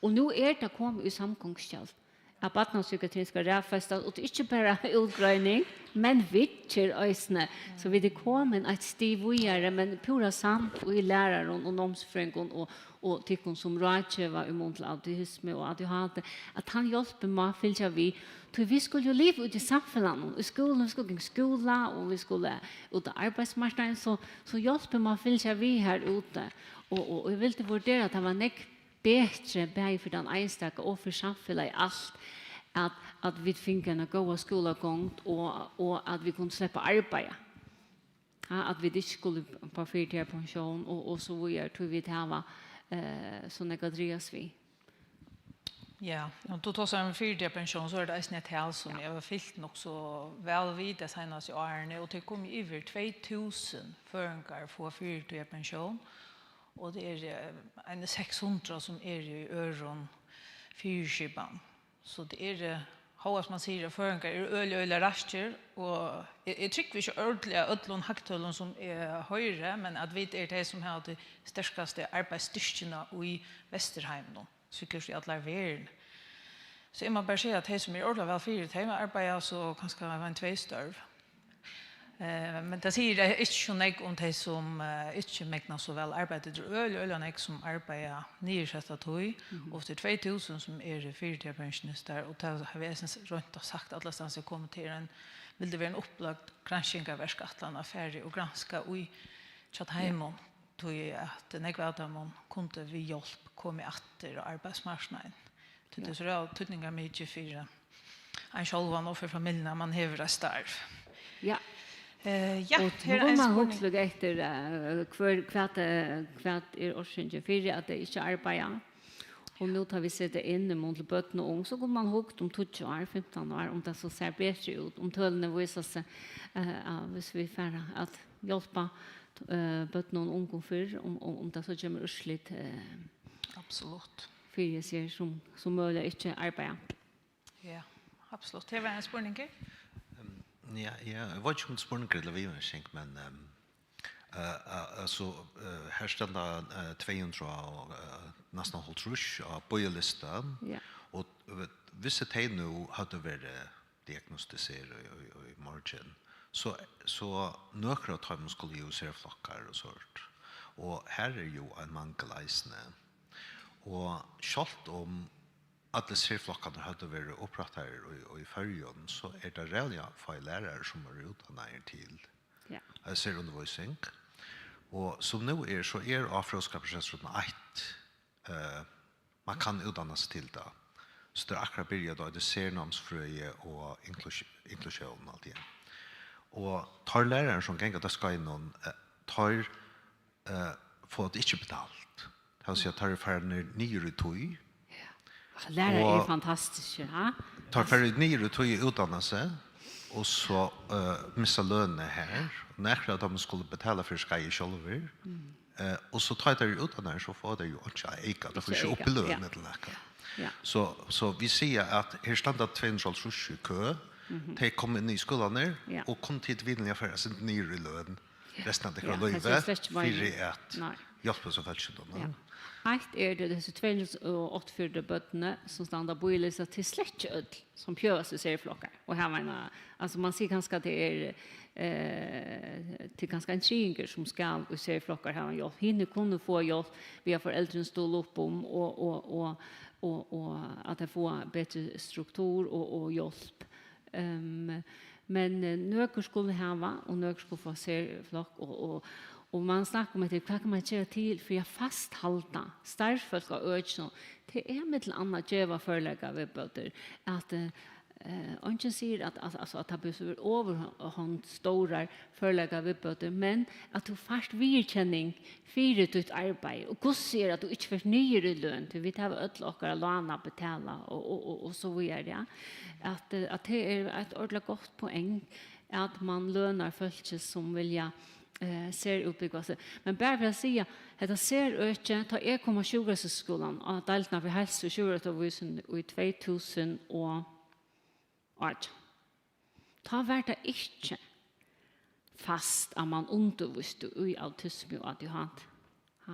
Och nu det kom i samkomstkjall. Att barnpsykiatrin ska räffastas och inte bara utgröning, men vittjer ösne. Så vi det kommer ett steg vidare, men pura sant och i lärare och nomsfrängon och tycker som rådgivare emot autism och ADHD, att han hjälper mig att fylla vi. Vi skulle ju leva ut i samfunnet, i skolan, vi skulle gå i skola, och vi skulle ut i arbetsmarknaden, så hjälper mig att fylla vi här ute. Och jag vill inte vurdera att det var nek bättre, både för den enstaka och för samfunnet i allt, at vi finner en god skolegång og at vi kunne slippe arbeid. Ja, at vi ikke skulle på 4 pensjon og så videre, tror vi det sånn jeg dreves vi. Ja, og då tar jag en 4 pension så är det ett tal som jag har fyllt nog så väl vid det senaste åren och det kom över 2000 förenkar få 4 pension och det är en 600 som är i öron 4 så det är hur man säger förenkar är öl raster och jag tycker vi kör ordentligt ödlon hacktullon som är högre men att vi är det som har det starkaste arbetsstyrkorna i Västerheim då. Sikkert i alla världen. Så jag måste bara säga att det som är ordentligt väl fyrt, det arbetar så kanske en 2 störv. Men det säger det inte så mycket om det som inte mäknar så väl arbetar. Det är öl som arbetar nyrsätta tog. Och det är 2000 som är 4 pensionister. Och det har vi runt och sagt att alla stanser kommer till en vill det vara en upplagd granskning av skatterna färdig och granska i Chatham. Tog att nekvältamon kunde vi hjälp komma efter arbetsmarknaden. Det är så det tydningar mycket för en självan och för familjerna man häver ett starv. Ja. Ja, och här är en man spårning. också efter kvart årsynge för att det inte arbetar. Och nu tar vi sätta in i mot bötten och ung så går man hukt om 20 år, 15 år om det så ser bättre ut. Om tölne visar sig hvis vi färra att hjälpa bötten och ung för om det så kommer urslit Absolut. för jag ser som möjligt inte arbeta. Ja, absolut. Det var en spårning. Ja, jag vet inte om spårningar eller vi skänk men alltså här ständer 200 och nästan hållt rush av böjelistan. Ja. Och vissa tid nu hade varit diagnostiserade i morgon. Så några av dem skulle ju se flockar och sånt. Och här är ju en mangelajsne. Och självt om att det ser flockarna hade varit upprättade i färgen så är det reella för lärare som är utbildade till. Ja. Jag ser undervisning. Och som nu är så är avfråskapsprocessen man kan utdanna sig till det. Så det är akkurat börjat då det ser namnsfröje och inklusion allt igen. Och tar läraren som gänga det ska in tar får det inte betalt. Det vill säga tar för nere tog. Lärare är fantastiskt, ja. Tar för nere tog utdanna sig och så missa lönen här. När att de skulle betala för skai själva. Och så tar det utdanna så får det ju inte äga. Det får ju upp lönen eller något. Ja. Så vi ser att här standard 200 i kö. De kommer in i skolan och kom till vinna för sin nere i lön. Resten av det kan löjve för att hjälpa så väl då. Helt det dessa 284 bötterna som stannar på i lista till släcköd som pjös i serieflockar. Och här menar, alltså man ser ganska det till ganska en tjinger som ska i serieflockar här man hjälp. Hinner kunde få hjälp via föräldrarna stå upp om och att det får bättre struktur och hjälp. Men några skulle ha och några skulle få serieflock och man snackar om att det kan man göra till för jag fasthållta starfolk och ögon det är med till annat geva förlägga webböter att Ongen säger att det blir överhand stora förlägga webböter men att du fast vidkänning för ditt arbete och hur ser att du inte får nya lön till vi tar ödlockar låna betala och så vidare att det är ett ordentligt gott poäng att man lönar folk som vill ser uppbygga sig. Men bara för att säga att det ser inte ta 1,20 skolan och deltna för hälso och sjukvårdsavisen i 2000 och 8. Ta vart det inte fast att man undervisste i autism och ADHD.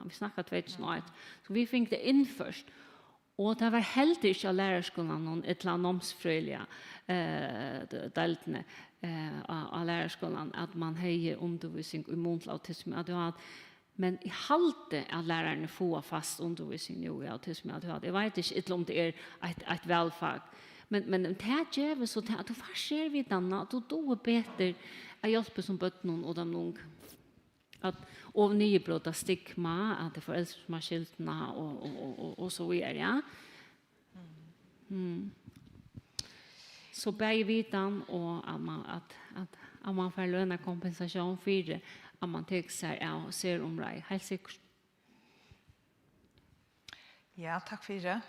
Vi snackade 2001. Så vi fick det in först. Och det var helt inte av lärarskolan någon ett land omsfröliga deltne av lärarskolan att man höjer undervisning i muntlig autism och ADHD. Men i halte att lärarna får fast undervisning nu i autism och ADHD. Jag vet inte om det är ett välfag. Men det här gör så att du får se vid denna att du då är bättre att hjälpa som bötten och de unga. Att och nybrotta stigma att det föräldrar som har skiltna och så vidare ja. Så bäj vitan och att man får löna kompensation för det, att man tar sig av och ser om det, helt säkert. Ja, takk for det.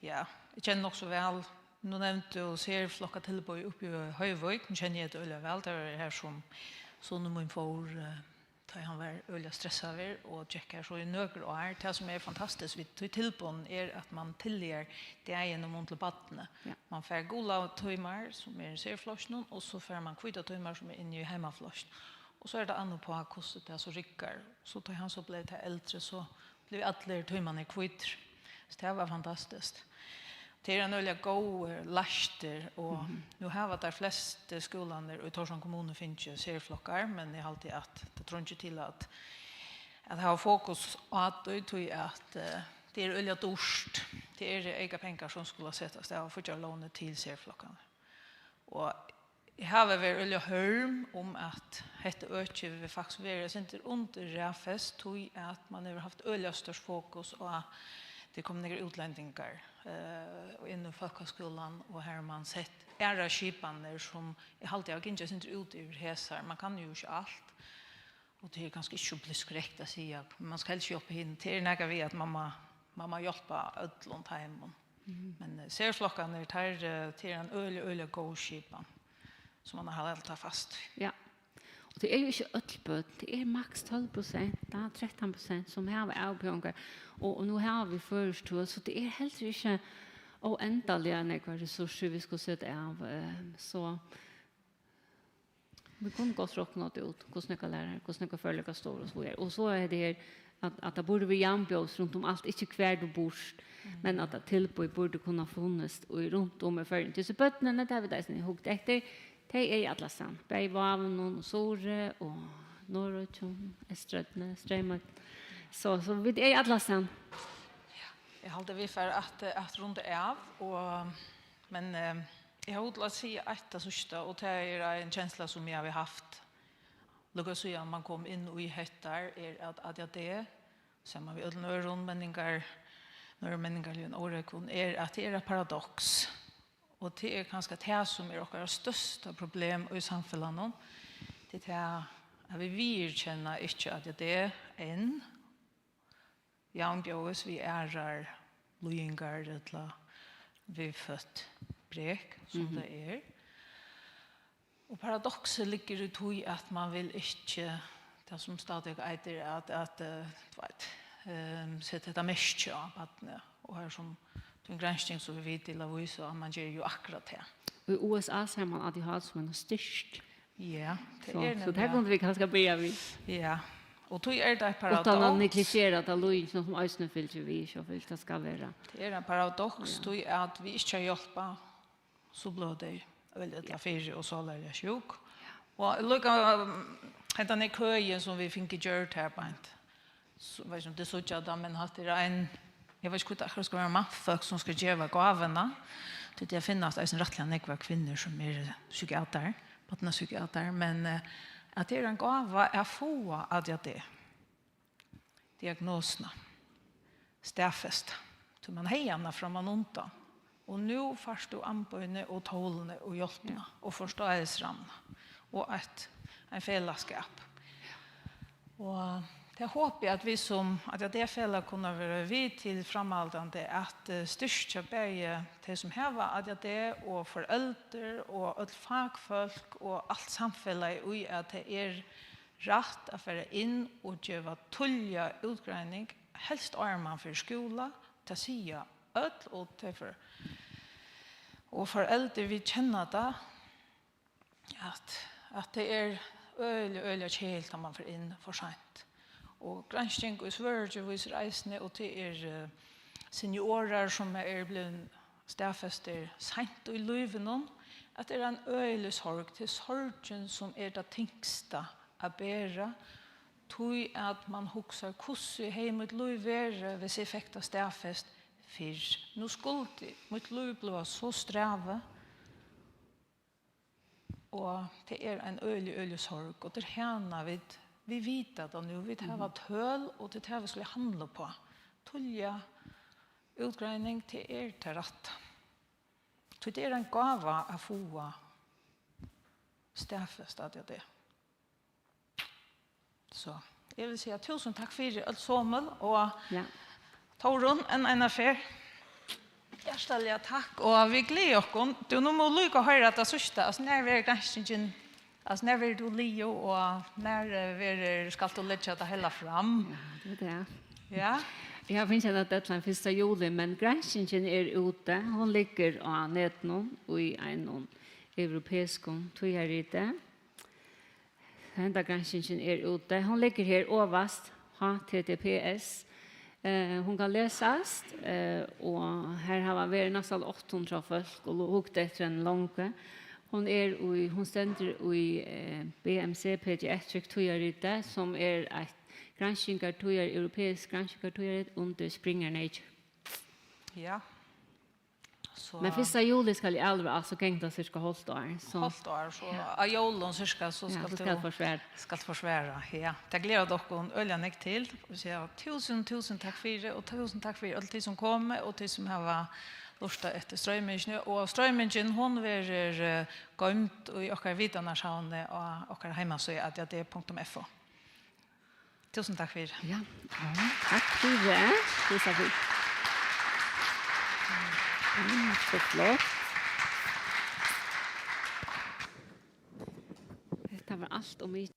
Ja, jeg kjenner nok så vel. Nå nevnte du ser flokka tilbøy oppe i Høyvøk. Nå kjenner jeg det øyelig vel. Det var her som sonen min får da han var øyelig stresset over og tjekker så i nøkker og her. Det som fantastisk ved tilbøyen at man tilgjer det gjennom mot til battene. Ja. Man får gula tøymer som serflosjen, og så får man kvita tøymer som inne i heimaflosjen. Og så det annet på hvordan det så rykker. Så da han så ble til eldre, så blev alle tøymene kvitter. Så det var fantastisk. Det en øyelig god laster, og nu har de fleste skolene i Torshavn kommune finnes ikke serflokker, men jeg har alltid at det tror ikke til at ha fokus på at det øyelig dorst. Det ega penger som skulle settes. Det har fortsatt lånet til serflokkene. Og jeg har vært øyelig hørm om at dette øke vil faktisk være sinter under ræfest, tog at man har haft øyelig størst fokus og det kom några utlänningar inom folkhögskolan och här har man sett era skipaner som är alltid har inte syns ut ur häsar. Man kan ju inte allt. Och det är ganska inte bli korrekt att säga. Man ska helst hjälpa hin till när vi att mamma hjälpa ödlont hem. Men serflockan är tar till en öle go skipan som man har hållit fast. Ja. Och det är ju inte öllböt, det är max 12%, det är 13% som har avbjörningar. Och nu har vi först så det är helt inte oändliga några resurser vi ska sätta av. Så vi kunde gott råkna det ut, hos några lärare, hos några förelägga står och så vidare. Och så är det att det borde vi jämbjörs runt om allt, inte kvar du bors, men att det tillboj borde kunna funnits och runt om i förrän. Så bötterna där vi där sen ihåg efter. Det är alla sann. Bergvaven och Sore och Norrötjön, Eströdne, Strömmark. Så vi är alla sann. Jag håller vi för att runda av men jag har hållit att säga att det sista och det är en känsla som jag har haft. Lukas så man kom in i hettar att jag det som man vill nörronmänningar i en årekon att det är en paradox. Och det är ganska det som är våra största problem i samhället. Det är att vi känner inte att det är en Janbjøs, vi lojingar eller vi født brek, som det er. Og paradokset ligger ut i at man vil ikke, det som stadig eiter, at sette dette mest av vattnet. Og her som en gransking som vi vet til å vise, at man gjør jo akkurat det. Og i USA ser man at de har som en styrst. Ja, det er så det kunne vi kanskje börja vid. Ja. Och då är det en paradox. Utan att negligera det Louis som ösnen fyller vi så vill det ska vara. Det är en paradox då är att vi inte hjälpa så blir det väldigt affärer och så där sjuk. Och lucka hända en köje som vi fick gjort här på ett. Så vet inte så jag men har det en jag vet inte hur ska vara maffök som ska ge gåvorna. Det finns alltså en rättliga nekva kvinnor som är psykiater, bottna psykiater men att det är en gåva är få att jag det. Diagnoserna. Stäffest. Så man hejarna från man onta. Och nu förstår anböjne och tålne och hjälpna och förståelsramna. Och en fällskap. Och det hoppas jag att vi som att det fälla kunna vara vid till framhållande att styrka bäge det som här att det och föräldrar och all fagfolk och allt samhälle och att det är rätt att föra in och göra tullja utgrävning helst är man för skola till sia öll och till för och föräldrar vi känner det att det är öliga helt när man får in för sent. Och granskning och svärge visar reisne och det är seniorer som är blivit stäffester sent i livet att det är en ölig sorg till sorgen som är det tyngsta att bära tog att man huxar kusse hem ett liv är vid sig effekta stäffest för nu skulle mitt liv bli så sträva och det är en ölig sorg och det härna vi vet att nu vi har töl och det här vi skulle handla på. Tullja utgrävning till till rätt. För det är en gåva att få stafest att det. Så jag vill säga tusen tack för allt sommel och Ja. Torun en affär. Hjärtaliga tack och vi gläder oss. Du nu må lycka höra att det sista. Alltså när vi är granskningen, alltså när vi du Leo och när vi ska du lägga det hela fram. Ja, det är det. Ja. Jag finns en att deadline 1. juli, men granskningen är ute. Hon ligger på nätet och i en europeisk tøyarite. Henda granskningen är ute. Hon ligger här överst, https. Hon kan läsas och här har vi nästan 800 folk och hukt efter en långa. Hon ständer i BMC Pediatric tøyarite som är ett granskningar europeisk granskningar under Springer Nature. Ja. Så Men 1. juli skal jeg aldrig altså gengta cirka halvt år. Så halvt år så av julen cirka så ja, ska skal du forsvær. skal försvära. Ja. Det gläder dock en öljanek till. Vi säger tusen tack för det och tusen tack för allt som kommer och till som har lusta efter strömmingen och strömmingen hon är gömt i och vidarna sjön och hemma så att det är.fo. Tusen tack för det. Ja. Takk for det. Det sa vi. Så flott. Det var allt om